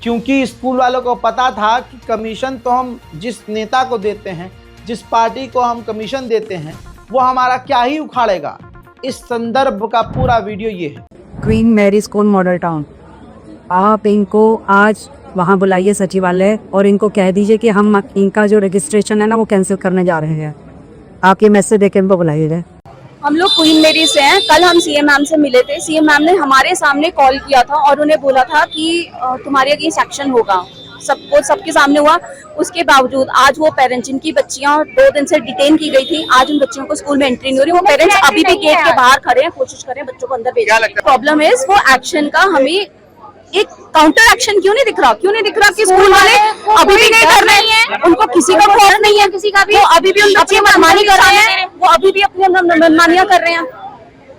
क्योंकि स्कूल वालों को पता था कि कमीशन तो हम जिस नेता को देते हैं, जिस पार्टी को हम कमीशन देते हैं, वो हमारा क्या ही उखाड़ेगा। इस संदर्भ का पूरा वीडियो ये है।
Queen Mary School Model Town, आप इनको आज वहाँ बुलाइए सचिवालय और इनको कह दीजिए कि हम इनका जो रजिस्ट्रेशन है ना वो कैंसिल करने जा रहे हैं। आप ये मैसेज देके इनको बुलाइएगा।
हम लोग क्वीन मैरी से हैं। कल हम सीएम मैम से मिले थे। सीएम मैम ने हमारे सामने कॉल किया था और उन्हें बोला था कि तुम्हारे अगेंस्ट एक्शन होगा। सबके सामने हुआ। उसके बावजूद आज वो पेरेंट्स, जिनकी बच्चियां 2 दिन से डिटेन की गई थी, आज उन बच्चियों को स्कूल में एंट्री नहीं हो रही। वो पेरेंट्स अभी भी गेट के बाहर खड़े हैं, कोशिश कर रहे हैं बच्चों को अंदर भेजने की। प्रॉब्लम है वो एक्शन का हमें एक काउंटर एक्शन क्यों नहीं दिख रहा कि स्कूल वाले अभी भी नहीं कर रहे हैं। उनको किसी का खौफ नहीं है, किसी का भी। वो अभी भी उन बच्चे मनमानी कर रहे हैं, वो अभी भी अपनी मनमानियां कर रहे हैं।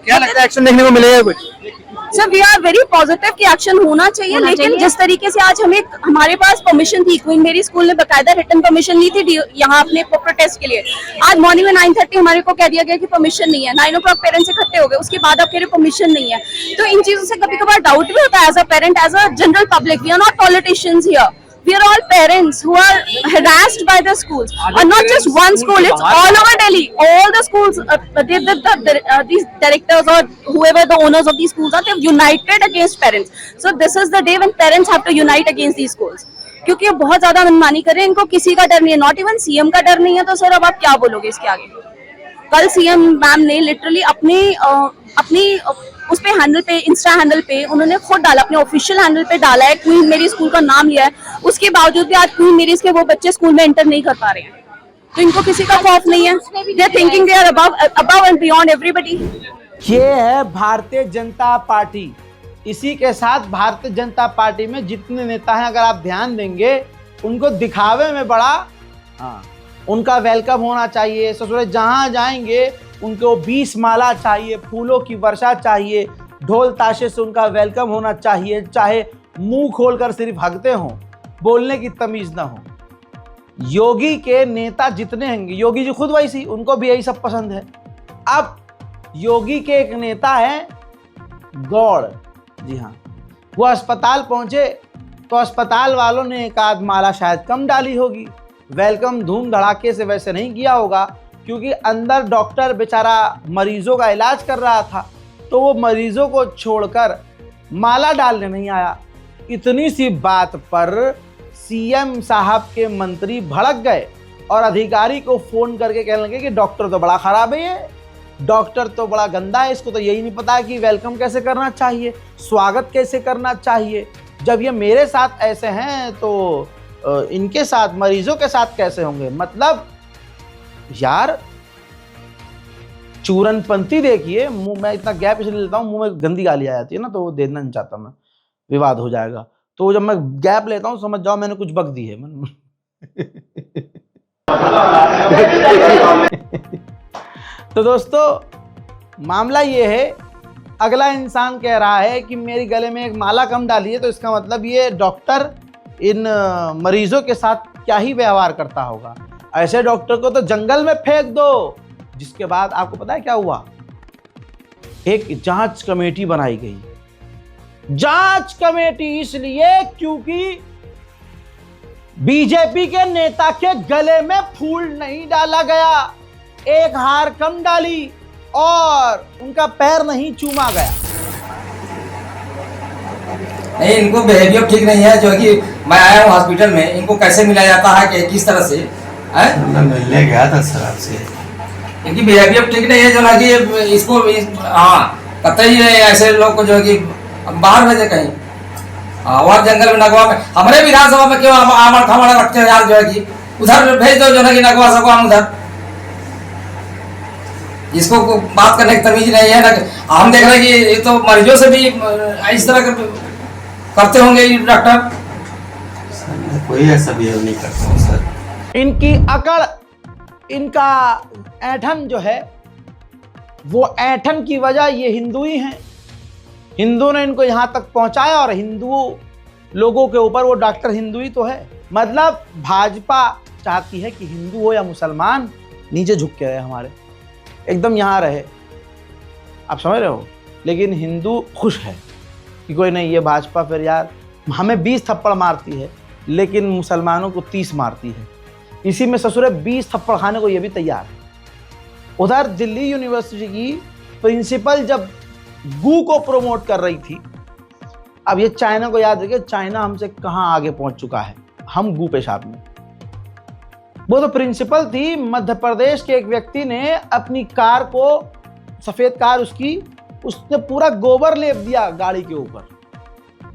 क्या लगता है एक्शन देखने को मिलेगा कुछ?
Sir we are very positive कि एक्शन होना चाहिए, लेकिन जिस तरीके से आज हमारे पास परमिशन थी, क्वीन मैरी स्कूल ने बकायदा रिटर्न परमिशन ली थी यहाँ अपने प्रोटेस्ट के लिए। आज मॉर्निंग में 9:30 हमारे को कह दिया गया कि परमिशन नहीं है। 9 o'clock पेरेंट्स इकट्ठे हो गए, उसके बाद आप कह रहे परमिशन नहीं है। तो इन चीजों से कभी कभार डाउट भी होता है as a parent, as a general public. We are not politicians here. We are all parents who are harassed by the schools, and not just one school. It's all over Delhi. All the schools, these directors or whoever the owners of these schools are, they've united against parents. So this is the day when parents have to unite against these schools. क्योंकि ये बहुत ज्यादा मनमानी कर रहे हैं, इनको किसी का डर नहीं है, नॉट इवन सीएम का डर नहीं है। तो सर अब आप क्या बोलोगे इसके आगे? कल सीएम मैम ने लिटरली अपनी उस पे हैंडल पे, इंस्टा हैंडल पे उन्होंने खुद डाला, अपने ऑफिशियल हैंडल पे डाला है, क्वीन मैरी स्कूल का नाम लिया है। उसके बावजूद भी आज क्वीन मैरीज के वो बच्चे स्कूल में एंटर नहीं कर पा रहे हैं। तो इनको किसी का खौफ नहीं है। They are thinking they are above and beyond everybody.
ये है भारतीय जनता पार्टी। इसी के साथ भारतीय जनता पार्टी में जितने नेता हैं, अगर आप ध्यान देंगे, उनको दिखावे में बड़ा उनका वेलकम होना चाहिए। ससुरे जहां जाएंगे उनको 20 माला चाहिए, फूलों की वर्षा चाहिए, ढोल ताशे से उनका वेलकम होना चाहिए, चाहे मुंह खोलकर सिर्फ हगते हों, बोलने की तमीज ना हो। योगी के नेता जितने होंगे, योगी जी खुद वैसी, उनको भी यही सब पसंद है। अब योगी के एक नेता हैं गौड़, जी हाँ, वो अस्पताल पहुंचे तो अस्पताल वालों ने एक आध माला शायद कम डाली होगी। वेलकम धूम धड़ाके से वैसे नहीं किया होगा, क्योंकि अंदर डॉक्टर बेचारा मरीजों का इलाज कर रहा था, तो वो मरीजों को छोड़कर माला डालने नहीं आया। इतनी सी बात पर सीएम साहब के मंत्री भड़क गए और अधिकारी को फोन करके कहने लगे कि डॉक्टर तो बड़ा खराब है, ये डॉक्टर तो बड़ा गंदा है, इसको तो यही नहीं पता कि वेलकम कैसे करना चाहिए, स्वागत कैसे करना चाहिए। जब ये मेरे साथ ऐसे हैं तो इनके साथ, मरीजों के साथ कैसे होंगे? मतलब यार चूरनपंथी देखिए। मुंह में इतना गैप इसलिए लेता हूँ, मुंह में गंदी गाली आ जाती है ना, तो वो देना नहीं चाहता मैं, विवाद हो जाएगा। तो जब मैं गैप लेता हूँ समझ जाओ मैंने कुछ बक दी है। तो दोस्तों मामला ये है, अगला इंसान कह रहा है कि मेरी गले में एक माला कम डाली है, तो इसका मतलब ये डॉक्टर इन मरीजों के साथ क्या ही व्यवहार करता होगा। ऐसे डॉक्टर को तो जंगल में फेंक दो। जिसके बाद आपको पता है क्या हुआ? एक जांच कमेटी बनाई गई। जांच कमेटी इसलिए क्योंकि बीजेपी के नेता के गले में फूल नहीं डाला गया, एक हार कम डाली और उनका पैर नहीं चूमा गया।
नहीं, इनको बिहेवियर ठीक नहीं है। जो कि मैं आया हूँ हॉस्पिटल में, इनको कैसे मिला जाता है कि किस तरह से मैं मिलने गया था सर आपसे। इनकी बिहेवियर ठीक नहीं है, जो ना कि इसको कतई ऐसे लोग को जो है कि बाहर भेजे कहीं और जंगल में नगवा में, हमारे विधानसभा में क्यों आमड़ खामड़ रखते हैं यार, जो है कि उधर भेज दो, जो है कि नगवा सको हम उधर। इसको बात करने की तमीज नहीं है ना। हम देख रहे हैं कि ये तो मरीजों से भी इस तरह करते होंगे डॉक्टर। कोई ऐसा बिहेव नहीं करता हूँ सर।
इनकी अकड़, इनका ऐंठन जो है, वो ऐंठन की वजह ये हिंदू ही हैं। हिंदू ने इनको यहाँ तक पहुँचाया और हिंदू लोगों के ऊपर वो डॉक्टर हिंदू ही तो है। मतलब भाजपा चाहती है कि हिंदू हो या मुसलमान नीचे झुक के रहे, हमारे एकदम यहाँ रहे, आप समझ रहे हो। लेकिन हिंदू खुश है कि कोई नहीं, ये भाजपा फिर यार हमें 20 थप्पड़ मारती है लेकिन मुसलमानों को 30 मारती है। इसी में ससुरे 20 थप्पड़ खाने को ये भी तैयार है। उधर दिल्ली यूनिवर्सिटी की प्रिंसिपल जब गू को प्रमोट कर रही थी, अब ये चाइना को याद रखिए, चाइना हमसे कहाँ आगे पहुंच चुका है, हम गू पेशाब में। वो तो प्रिंसिपल थी, मध्य प्रदेश के एक व्यक्ति ने अपनी कार को, सफेद कार उसने पूरा गोबर लेप दिया गाड़ी के ऊपर,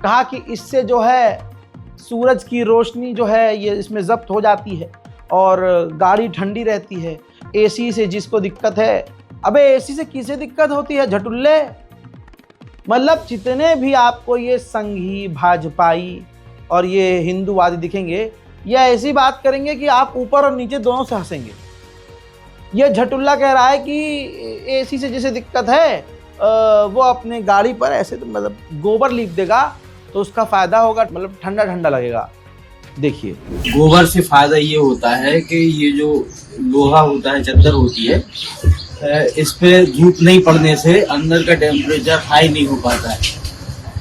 कहा कि इससे जो है सूरज की रोशनी जो है ये इसमें जब्त हो जाती है और गाड़ी ठंडी रहती है। एसी से जिसको दिक्कत है, अबे एसी से किसे दिक्कत होती है झटुल्ले। मतलब जितने भी आपको ये संघी, भाजपाई और ये हिंदूवादी दिखेंगे, ये ऐसी बात करेंगे कि आप ऊपर और नीचे दोनों से हंसेंगे। ये झटुल्ला कह रहा है कि एसी से जिसे दिक्कत है वो अपने गाड़ी पर ऐसे तो मतलब गोबर लीप देगा तो उसका फायदा होगा, मतलब ठंडा ठंडा लगेगा। देखिए,
गोबर से फायदा ये होता है कि ये जो लोहा होता है, चद्दर होती है, इस पे धूप नहीं पड़ने से अंदर का टेम्परेचर हाई नहीं हो पाता है।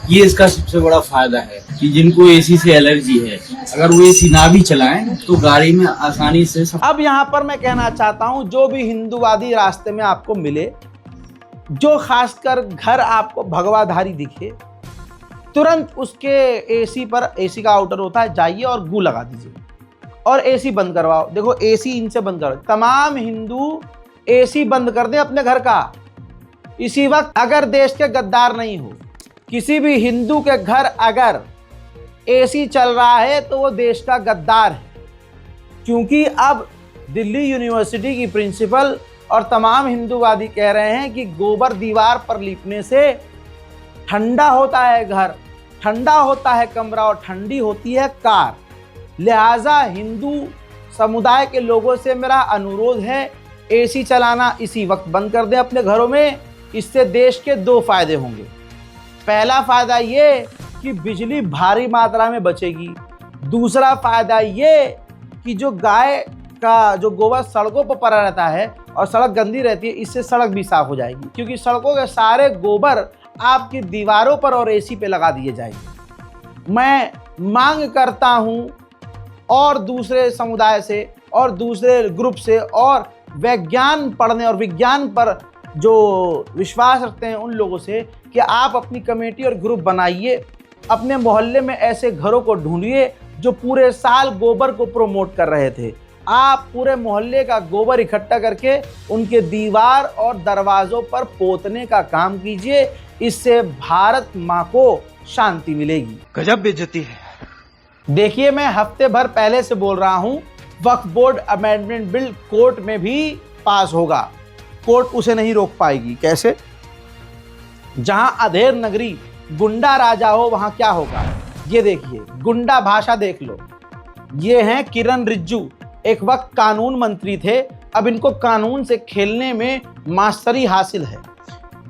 ये इसका सबसे बड़ा फायदा है कि जिनको एसी से एलर्जी है, अगर वो एसी ना भी चलाएं तो गाड़ी में आसानी से
अब यहाँ पर मैं कहना चाहता हूँ, जो भी हिंदूवादी रास्ते में आपको मिले, जो खासकर घर आपको भगवाधारी दिखे, तुरंत उसके एसी पर, एसी का आउटर होता है, जाइए और गू लगा दीजिए और एसी बंद करवाओ। देखो एसी इनसे बंद करो, तमाम हिंदू एसी बंद कर दें अपने घर का इसी वक्त। अगर देश के गद्दार नहीं हो, किसी भी हिंदू के घर अगर एसी चल रहा है तो वो देश का गद्दार है। क्योंकि अब दिल्ली यूनिवर्सिटी की प्रिंसिपल और तमाम हिंदूवादी कह रहे हैं कि गोबर दीवार पर लीपने से ठंडा होता है घर, ठंडा होता है कमरा और ठंडी होती है कार। लिहाजा हिंदू समुदाय के लोगों से मेरा अनुरोध है, एसी चलाना इसी वक्त बंद कर दें अपने घरों में। इससे देश के दो फायदे होंगे। पहला फायदा ये कि बिजली भारी मात्रा में बचेगी। दूसरा फायदा ये कि जो गाय का जो गोबर सड़कों पर पड़ा रहता है और सड़क गंदी रहती है, इससे सड़क भी साफ हो जाएगी। क्योंकि सड़कों के सारे गोबर आपकी दीवारों पर और एसी पे लगा दिए जाएंगे। मैं मांग करता हूं और दूसरे समुदाय से और दूसरे ग्रुप से और विज्ञान पढ़ने और विज्ञान पर जो विश्वास रखते हैं उन लोगों से कि आप अपनी कमेटी और ग्रुप बनाइए, अपने मोहल्ले में ऐसे घरों को ढूंढिए जो पूरे साल गोबर को प्रमोट कर रहे थे। आप पूरे मोहल्ले का गोबर इकट्ठा करके उनके दीवार और दरवाज़ों पर पोतने का काम कीजिए। इससे भारत माँ को शांति मिलेगी।
गजब बेइज्जती है।
देखिए, मैं हफ्ते भर पहले से बोल रहा हूँ, वक्फ बोर्ड अमेंडमेंट बिल कोर्ट में भी पास होगा, कोर्ट उसे नहीं रोक पाएगी। कैसे? जहां अधेर नगरी गुंडा राजा हो वहां क्या होगा। ये देखिए, गुंडा भाषा देख लो। ये हैं किरण रिज्जू, एक वक्त कानून मंत्री थे, अब इनको कानून से खेलने में मास्टरी हासिल है।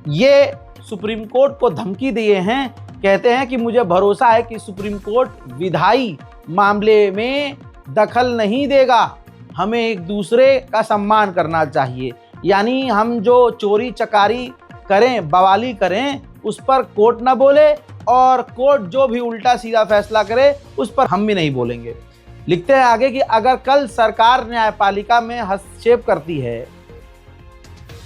ये सुप्रीम कोर्ट को धमकी दिए हैं, कहते हैं कि मुझे भरोसा है कि सुप्रीम कोर्ट विधायी मामले में दखल नहीं देगा, हमें एक दूसरे का सम्मान करना चाहिए। यानी हम जो चोरी चकारी करें, बवाली करें, उस पर कोर्ट ना बोले और कोर्ट जो भी उल्टा सीधा फैसला करे उस पर हम भी नहीं बोलेंगे। लिखते हैं आगे कि अगर कल सरकार न्यायपालिका में हस्तक्षेप करती है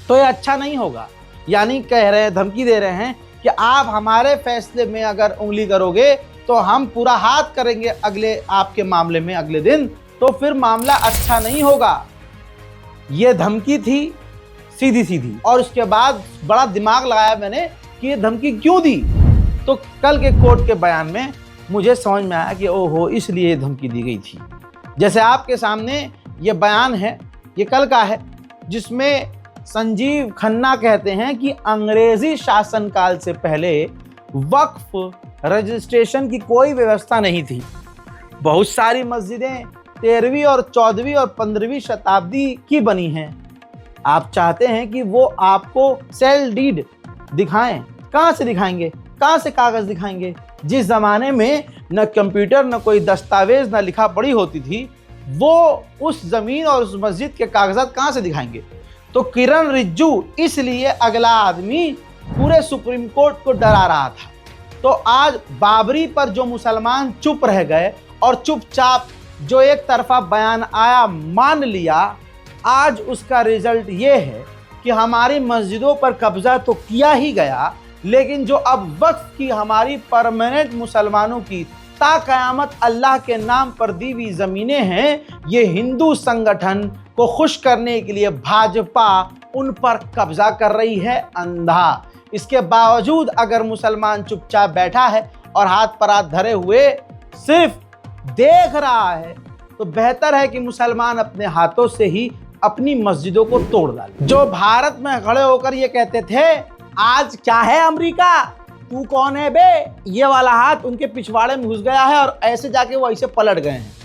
तो ये अच्छा नहीं होगा। यानी कह रहे हैं, धमकी दे रहे हैं कि आप हमारे फैसले में अगर उंगली करोगे तो हम पूरा हाथ करेंगे अगले आपके मामले में अगले दिन, तो फिर मामला अच्छा नहीं होगा। ये धमकी थी सीधी सीधी, और उसके बाद बड़ा दिमाग लगाया मैंने कि ये धमकी क्यों दी। तो कल के कोर्ट के बयान में मुझे समझ में आया कि ओहो, इसलिए धमकी दी गई थी। जैसे आपके सामने ये बयान है, ये कल का है, जिसमें संजीव खन्ना कहते हैं कि अंग्रेजी शासनकाल से पहले वक्फ रजिस्ट्रेशन की कोई व्यवस्था नहीं थी। बहुत सारी मस्जिदें 13वीं और 14वीं और 15वीं शताब्दी की बनी हैं। आप चाहते हैं कि वो आपको सेल डीड दिखाएं, कहाँ से दिखाएंगे, कहाँ से कागज दिखाएंगे। जिस ज़माने में न कंप्यूटर, न कोई दस्तावेज, न लिखा पढ़ी होती थी, वो उस ज़मीन और उस मस्जिद के कागजात कहाँ से दिखाएंगे। तो किरण रिज्जू इसलिए अगला आदमी पूरे सुप्रीम कोर्ट को डरा रहा था। तो तो आज बाबरी पर जो मुसलमान चुप रह गए और चुपचाप जो एक तरफा बयान आया मान लिया, आज उसका रिजल्ट ये है कि हमारी मस्जिदों पर कब्जा तो किया ही गया, लेकिन जो अब वक्फ की हमारी परमानेंट मुसलमानों की ता कयामत अल्लाह के नाम पर दी हुई ज़मीनें हैं, ये हिंदू संगठन को खुश करने के लिए भाजपा उन पर कब्जा कर रही है अंधा। इसके बावजूद अगर मुसलमान चुपचाप बैठा है और हाथ पर हाथ धरे हुए सिर्फ देख रहा है, तो बेहतर है कि मुसलमान अपने हाथों से ही अपनी मस्जिदों को तोड़ डाले। जो भारत में खड़े होकर ये कहते थे आज क्या है अमेरिका, तू कौन है बे, ये वाला हाथ उनके पिछवाड़े में घुस गया है और ऐसे जाके वो ऐसे पलट गए हैं।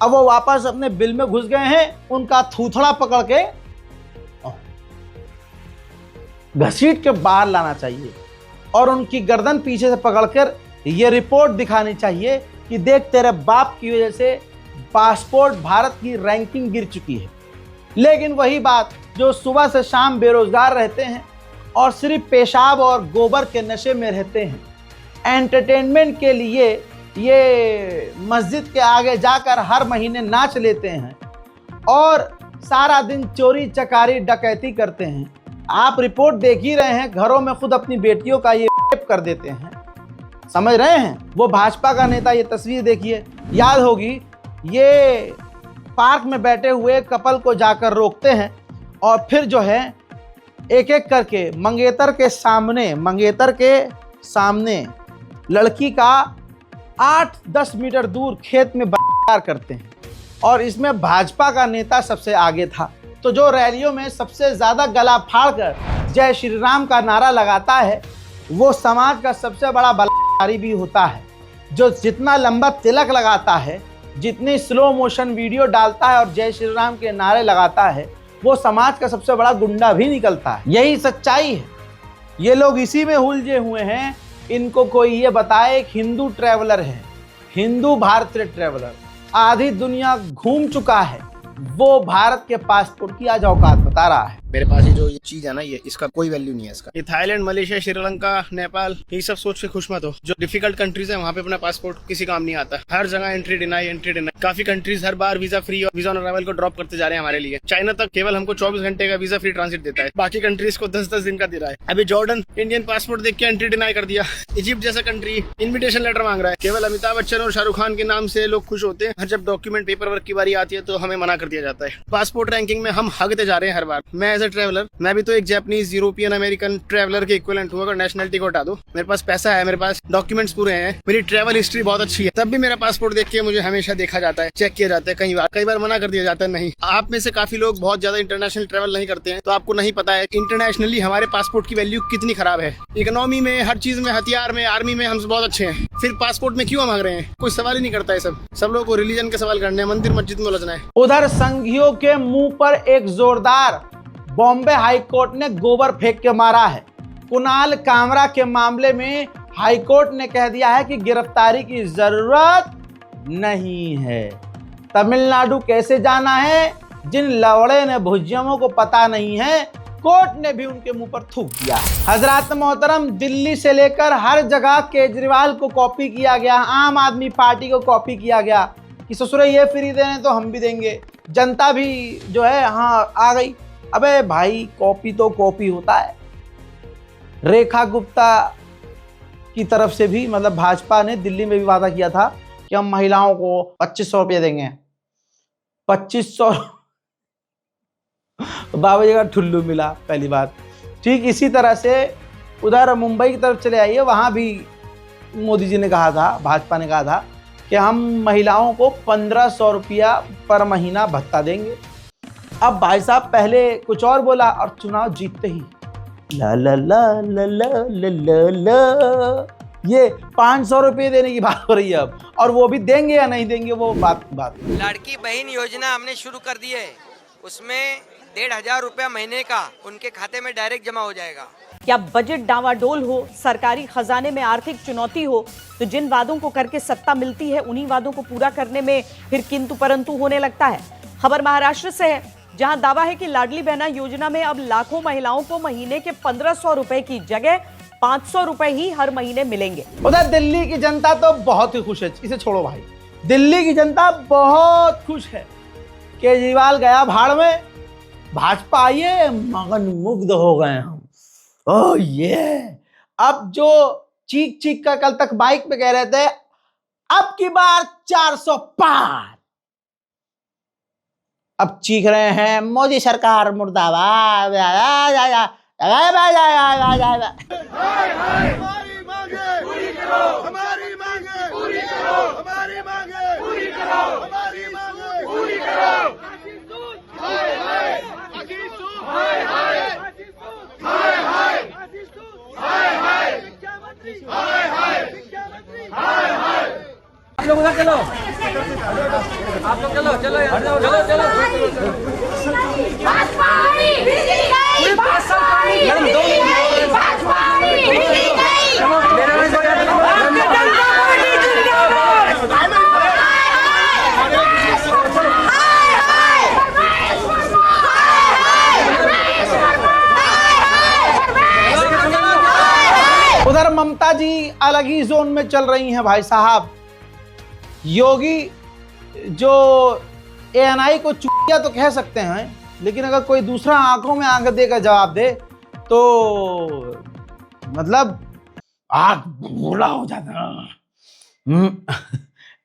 अब वो वापस अपने बिल में घुस गए हैं, उनका थूथड़ा पकड़ के घसीट के बाहर लाना चाहिए और उनकी गर्दन पीछे से पकड़कर ये रिपोर्ट दिखानी चाहिए कि देख तेरे बाप की वजह से पासपोर्ट भारत की रैंकिंग गिर चुकी है। लेकिन वही बात, जो सुबह से शाम बेरोजगार रहते हैं और सिर्फ पेशाब और गोबर के नशे में रहते हैं, एंटरटेनमेंट के लिए ये मस्जिद के आगे जाकर हर महीने नाच लेते हैं और सारा दिन चोरी चकारी डकैती करते हैं। आप रिपोर्ट देख ही रहे हैं, घरों में खुद अपनी बेटियों का ये रेप कर देते हैं, समझ रहे हैं। वो भाजपा का नेता, ये तस्वीर देखिए, याद होगी, ये पार्क में बैठे हुए कपल को जाकर रोकते हैं और फिर जो है एक एक करके मंगेतर के सामने लड़की का 8-10 मीटर दूर खेत में बलात्कार करते हैं और इसमें भाजपा का नेता सबसे आगे था। तो जो रैलियों में सबसे ज़्यादा गला फाड़कर जय श्री राम का नारा लगाता है, वो समाज का सबसे बड़ा बलात्कारी भी होता है। जो जितना लंबा तिलक लगाता है, जितनी स्लो मोशन वीडियो डालता है और जय श्री राम के नारे लगाता है, वो समाज का सबसे बड़ा गुंडा भी निकलता है। यही सच्चाई है। ये लोग इसी में उलझे हुए हैं। इनको कोई ये बताए एक हिंदू ट्रैवलर है, हिंदू भारतीय ट्रैवलर, आधी दुनिया घूम चुका है, वो भारत के पासपोर्ट की आज औकात बता रहा है।
मेरे पास ये जो ये चीज है ना, ये इसका कोई वैल्यू नहीं है इसका। ये थाईलैंड, मलेशिया, श्रीलंका, नेपाल, ये सब सोच के खुश मत हो। जो डिफिकल्ट कंट्रीज है वहाँ पे अपना पासपोर्ट किसी काम नहीं आता। हर जगह एंट्री डिनाई। काफी कंट्रीज हर बार वीजा फ्री और वीजा ऑन अराइवल को ड्रॉप करते जा रहे हैं हमारे लिए। चाइना तक केवल हमको 24 घंटे का वीजा फ्री ट्रांजिट देता है, बाकी कंट्रीज को 10-10 दिन का दे रहा है। अभी जॉर्डन इंडियन पासपोर्ट देख के एंट्री डिनाई कर दिया। इजिप्ट जैसा कंट्री इन्विटेशन लेटर मांग रहा है। केवल अमिताभ बच्चन और शाहरुख खान के नाम से लोग खुश होते हैं, जब डॉक्यूमेंट पेपर वर्क की बारी आती है तो हमें मना कर दिया जाता है। पासपोर्ट रैंकिंग में हम हगते जा रहे हैं हर बार। मैं एज ए ट्रैवलर, मैं भी तो एक जापानीज, यूरोपियन, अमेरिकन ट्रैवलर के इक्विवेलेंट हूँ। अगर नेशनलिटी को हटा दो, मेरे पास पैसा है, मेरे पास डॉक्यूमेंट्स पूरे हैं, मेरी ट्रैवल हिस्ट्री बहुत अच्छी है, तब भी मेरा पासपोर्ट देख के मुझे हमेशा देखा जाता है, चेक किया जाता है। कई बार मना कर दिया जाता है नहीं। आप में से काफी लोग बहुत ज्यादा इंटरनेशनल ट्रैवल नहीं करते हैं, तो आपको नहीं पता है इंटरनेशनली हमारे पासपोर्ट की वैल्यू कितनी खराब है। इकोनॉमी में, हर चीज में, हथियार में, आर्मी में हम बहुत अच्छे हैं, फिर पासपोर्ट में क्यों मांग रहे हैं? कोई सवाल ही नहीं करता है। सब लोगों को रिलीजन के सवाल करने हैं, मंदिर मस्जिद में उलझना है।
उधर संघियों के मुंह पर एक जोरदार बॉम्बे हाईकोर्ट ने गोबर फेंक के मारा है। कुणाल कामरा के मामले में हाईकोर्ट ने कह दिया है कि गिरफ्तारी की जरूरत नहीं है। तमिलनाडु कैसे जाना है, जिन लवड़े ने भुजियमों को पता नहीं है, कोर्ट ने भी उनके मुंह पर थूक दिया। हजरात मोहतरम, दिल्ली से लेकर हर जगह केजरीवाल को कॉपी किया गया, आम आदमी पार्टी को कॉपी किया गया कि ससुरे ये फ्री देने तो हम भी देंगे। जनता भी जो है हाँ आ गई। अबे भाई, कॉपी तो कॉपी होता है। रेखा गुप्ता की तरफ से भी, मतलब भाजपा ने दिल्ली में भी वादा किया था कि हम महिलाओं को 2500 रुपये देंगे। 2500 बाबा जी का ठुल्लू मिला, पहली बात। ठीक इसी तरह से उधर मुंबई की तरफ चले आइए, वहाँ भी मोदी जी ने कहा था, भाजपा ने कहा था कि हम महिलाओं को 1500 रुपया पर महीना भत्ता देंगे। अब भाई साहब पहले कुछ और बोला और चुनाव जीतते ही ला ला ला ला ला ला ला ला, ये 500 रुपये देने की बात हो रही है अब, और वो भी देंगे या नहीं देंगे वो बात।
लड़की बहन योजना हमने शुरू कर दी है, उसमें 1500 रुपया महीने का उनके खाते में डायरेक्ट जमा हो जाएगा।
क्या बजट डावाडोल हो, सरकारी खजाने में आर्थिक चुनौती हो, तो जिन वादों को करके सत्ता मिलती है उन्हीं वादों को पूरा करने में फिर किंतु परंतु होने लगता है। खबर महाराष्ट्र से है, जहां दावा है कि लाडली बहना योजना में अब लाखों महिलाओं को महीने के 1500 रुपए की जगह 500 रुपए ही हर महीने मिलेंगे।
उधर दिल्ली की जनता तो बहुत ही खुश है, इसे छोड़ो भाई, दिल्ली की जनता बहुत खुश है। केजरीवाल गया भाड़ में, भाजपा आई है, मगन मुग्ध हो गए हम। ओह ये अब जो चीख चीख कर कल तक बाइक पे कह रहे थे अब की बार 400 पार, अब चीख रहे हैं मोदी सरकार मुर्दाबाद।
आप लोग उधर चलो, आप लोग चलो चलो यार, चलो चलो
उधर ममता जी अलग ही जोन में चल रही हैं भाई साहब। योगी जो एएनआई को चूतिया तो कह सकते हैं, लेकिन अगर कोई दूसरा आंखों में आंख देकर जवाब दे तो मतलब आग बूढ़ा हो जाता।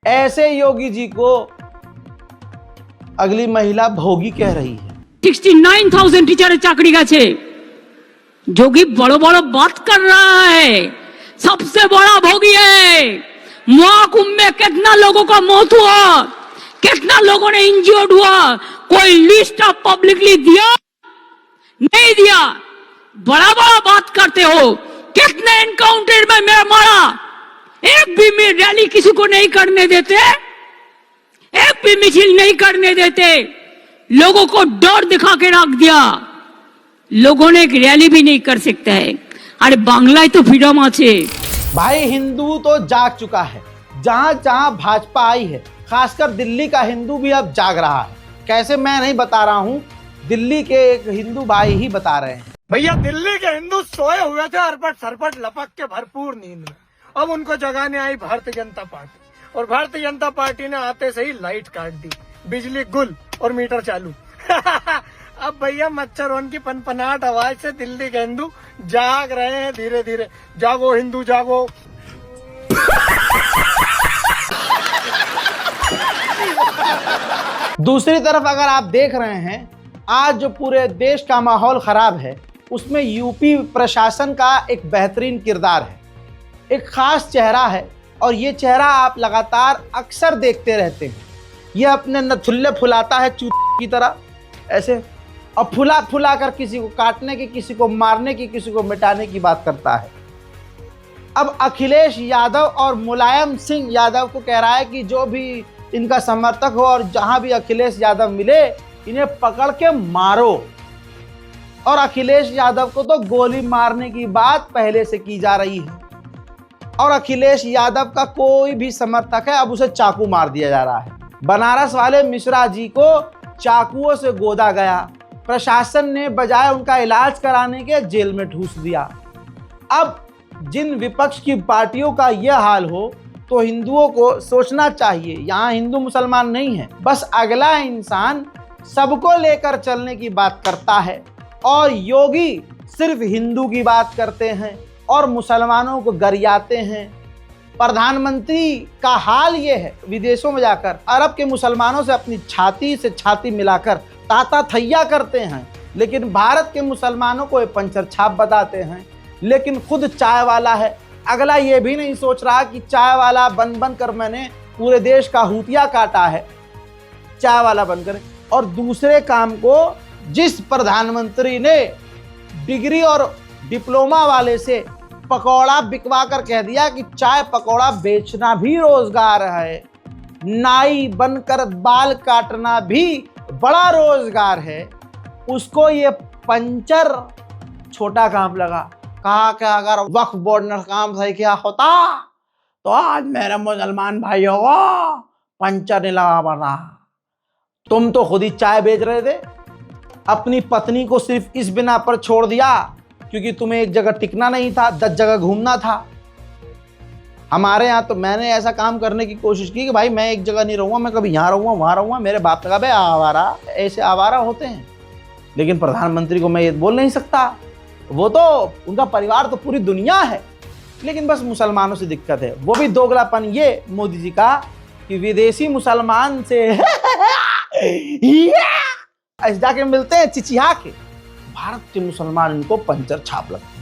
ऐसे योगी जी को अगली महिला भोगी कह रही है।
69,000 टीचर चाकरी गए, जोगी बड़ो बड़ो बात कर रहा है, सबसे बड़ा भोगी है। महाकुंभ में कितना लोगों का मौत हुआ, कितना लोगों ने इंजर्ड हुआ, कोई लिस्ट ऑफ पब्लिकली दिया नहीं दिया? बड़ा बड़ा बात करते हो, कितने एनकाउंटर में मैं मारा, एक भी में रैली किसी को नहीं करने देते, एक भी मिছিল नहीं करने देते, लोगों को डर दिखा के रख दिया, लोगों ने एक रैली भी नहीं कर सकता है। अरे बांग्लाय तो फ्रीडम आछे
भाई। हिंदू तो जाग चुका है, जहां जहां भाजपा आई है, खासकर दिल्ली का हिंदू भी अब जाग रहा है। कैसे मैं नहीं बता रहा हूं, दिल्ली के एक हिंदू भाई ही बता रहे हैं।
भैया दिल्ली के हिंदू सोए हुए थे अरपट सरपट लपक के भरपूर नींद में, अब उनको जगाने आई भारतीय जनता पार्टी, और भारतीय जनता पार्टी ने आते से ही लाइट काट दी, बिजली गुल और मीटर चालू। अब भैया मच्छरों की पनपनाट आवाज से दिल्ली के हिंदू जाग रहे हैं धीरे धीरे। जागो हिंदू जागो।
दूसरी तरफ अगर आप देख रहे हैं, आज जो पूरे देश का माहौल खराब है, उसमें यूपी प्रशासन का एक बेहतरीन किरदार है, एक खास चेहरा है, और ये चेहरा आप लगातार अक्सर देखते रहते हैं। ये अपने नथुल्ले फुलाता है चूत की तरह ऐसे, और फुला फुला कर किसी को काटने की, किसी को मारने की, किसी को मिटाने की बात करता है। अब अखिलेश यादव और मुलायम सिंह यादव को कह रहा है कि जो भी इनका समर्थक हो और जहां भी अखिलेश यादव मिले, इन्हें पकड़ के मारो। और अखिलेश यादव को तो गोली मारने की बात पहले से की जा रही है, और अखिलेश यादव का कोई भी समर्थक है अब उसे चाकू मार दिया जा रहा है। बनारस वाले मिश्रा जी को चाकुओं से गोदा गया, प्रशासन ने बजाय उनका इलाज कराने के जेल में ठूस दिया। अब जिन विपक्ष की पार्टियों का यह हाल हो तो हिंदुओं को सोचना चाहिए, यहाँ हिंदू मुसलमान नहीं है, बस अगला इंसान सबको लेकर चलने की बात करता है, और योगी सिर्फ हिंदू की बात करते हैं और मुसलमानों को गरियाते हैं। प्रधानमंत्री का हाल ये है, विदेशों में जाकर अरब के मुसलमानों से अपनी छाती से छाती मिलाकर ताता थैया करते हैं, लेकिन भारत के मुसलमानों को ये पंचर छाप बताते हैं। लेकिन खुद चाय वाला है, अगला ये भी नहीं सोच रहा कि चाय वाला बन बन कर मैंने पूरे देश का हुतिया काटा है, चाय वाला बनकर। और दूसरे काम को जिस प्रधानमंत्री ने डिग्री और डिप्लोमा वाले से पकौड़ा बिकवा कर कह दिया कि चाय पकौड़ा बेचना भी रोजगार है, नाई बनकर बाल काटना भी बड़ा रोजगार है, उसको ये पंचर छोटा काम लगा। कहा कि अगर वक्फ बोर्ड ने काम सही किया होता तो आज मेरे मुसलमान भाइयों को पंचर नहीं लगा पड़ता। तुम तो खुद ही चाय बेच रहे थे, अपनी पत्नी को सिर्फ इस बिना पर छोड़ दिया क्योंकि तुम्हें एक जगह टिकना नहीं था, 10 जगह घूमना था। हमारे यहाँ तो मैंने ऐसा काम करने की कोशिश की कि भाई मैं एक जगह नहीं रहूँगा, मैं कभी यहाँ रहूँगा वहाँ रहूँगा। मेरे बाप ने कहा भाई आवारा, ऐसे आवारा होते हैं। लेकिन प्रधानमंत्री को मैं ये बोल नहीं सकता, वो तो उनका परिवार तो पूरी दुनिया है। लेकिन बस मुसलमानों से दिक्कत है, वो भी दोगलापन ये मोदी जी का कि विदेशी मुसलमान से ऐसे जाके मिलते हैं चिचिहा के, भारत के मुसलमान इनको पंचर छाप लगते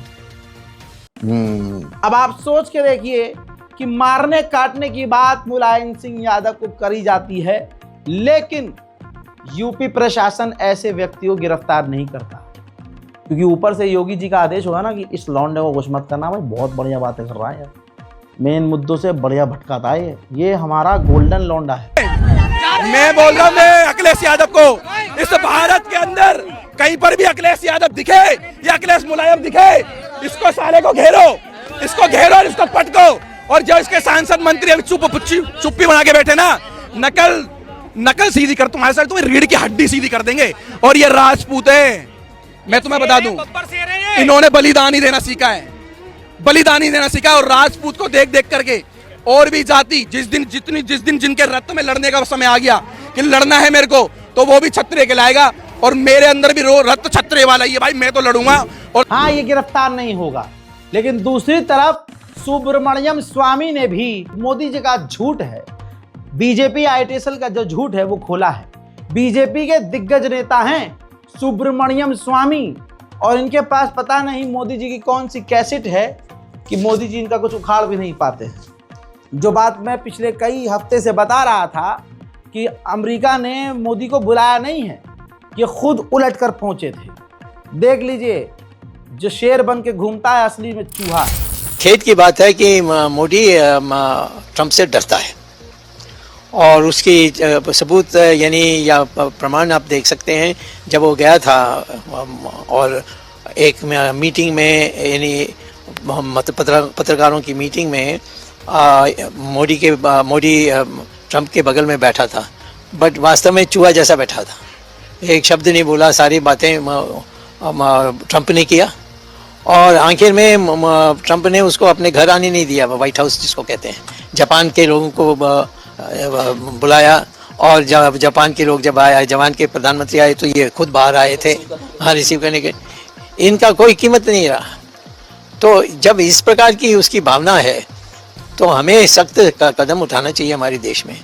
हैं। अब आप सोच के देखिए कि मारने काटने की बात मुलायम सिंह यादव को करी जाती है, लेकिन यूपी प्रशासन ऐसे व्यक्तियों को गिरफ्तार नहीं करता, क्योंकि ऊपर से योगी जी का आदेश होगा ना कि इस लौंडे को कुछ मत करना। भाई बहुत बढ़िया बातें कर रहा है यार, मेन मुद्दों से बढ़िया भटकाता है ये हमारा गोल्डन लौंडा है।
मैं बोल रहा हूँ, मैं अखिलेश यादव को इस भारत के अंदर कहीं पर भी अखिलेश यादव दिखे या अखिलेश मुलायम दिखे, इसको साले को घेरो, इसको घेरो और इसको पटको। और जो इसके सांसद मंत्री अभी चुप्पी बना के बैठे ना, नकल सीधी कर, तुम्हारे साथ तुम्हें रीढ़ की हड्डी सीधी कर देंगे। और ये राजपूत है, मैं तुम्हें बता दूं, इन्होंने बलिदानी देना सीखा है, बलिदानी देना सीखा है। और राजपूत को देख देख करके और भी जाति जिस दिन जिनके रक्त में लड़ने का समय आ गया कि लड़ना है मेरे को, तो वो भी छत्रे के लाएगा। और मेरे अंदर भी रक्त छत्रे वाला ही है भाई, मैं तो लड़ूंगा। और
हाँ, ये गिरफ्तार नहीं होगा, लेकिन दूसरी तरफ सुब्रमण्यम स्वामी ने भी मोदी जी का झूठ है, बीजेपी आईटीएसएल का जो झूठ है वो खोला है। बीजेपी के दिग्गज नेता हैं सुब्रमण्यम स्वामी, और इनके पास पता नहीं मोदी जी की कौन सी कैसेट है कि मोदी जी इनका कुछ उखाड़ भी नहीं पाते हैं। जो बात मैं पिछले कई हफ्ते से बता रहा था कि अमेरिका ने मोदी को बुलाया नहीं है, ये खुद उलट कर पहुंचे थे। देख लीजिए, जो शेर बन के घूमता है असली में चूहा।
खेद की बात है कि मोदी ट्रंप से डरता है, और उसकी सबूत यानी या प्रमाण आप देख सकते हैं। जब वो गया था और एक मीटिंग में, यानी पत्रकारों की मीटिंग में, मोदी ट्रंप के बगल में बैठा था, बट वास्तव में चूहा जैसा बैठा था। एक शब्द नहीं बोला, सारी बातें ट्रंप ने किया। और आखिर में ट्रंप ने उसको अपने घर आने नहीं दिया, व्हाइट हाउस जिसको कहते हैं। जापान के लोगों को बुलाया, और जब जापान के लोग जब आए, जापान के प्रधानमंत्री आए, तो ये खुद बाहर आए थे हाँ रिसीव करने के। इनका कोई कीमत नहीं रहा। तो जब इस प्रकार की उसकी भावना है तो हमें सख्त कदम उठाना चाहिए हमारे देश में,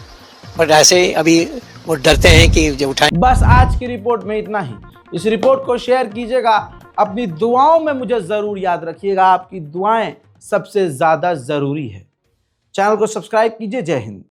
बट ऐसे अभी वो डरते हैं कि जो उठाएं।
बस आज की रिपोर्ट में इतना ही। इस रिपोर्ट को शेयर कीजिएगा, अपनी दुआओं में मुझे जरूर याद रखिएगा। आपकी दुआएं सबसे ज्यादा जरूरी है। चैनल को सब्सक्राइब कीजिए। जय हिंद।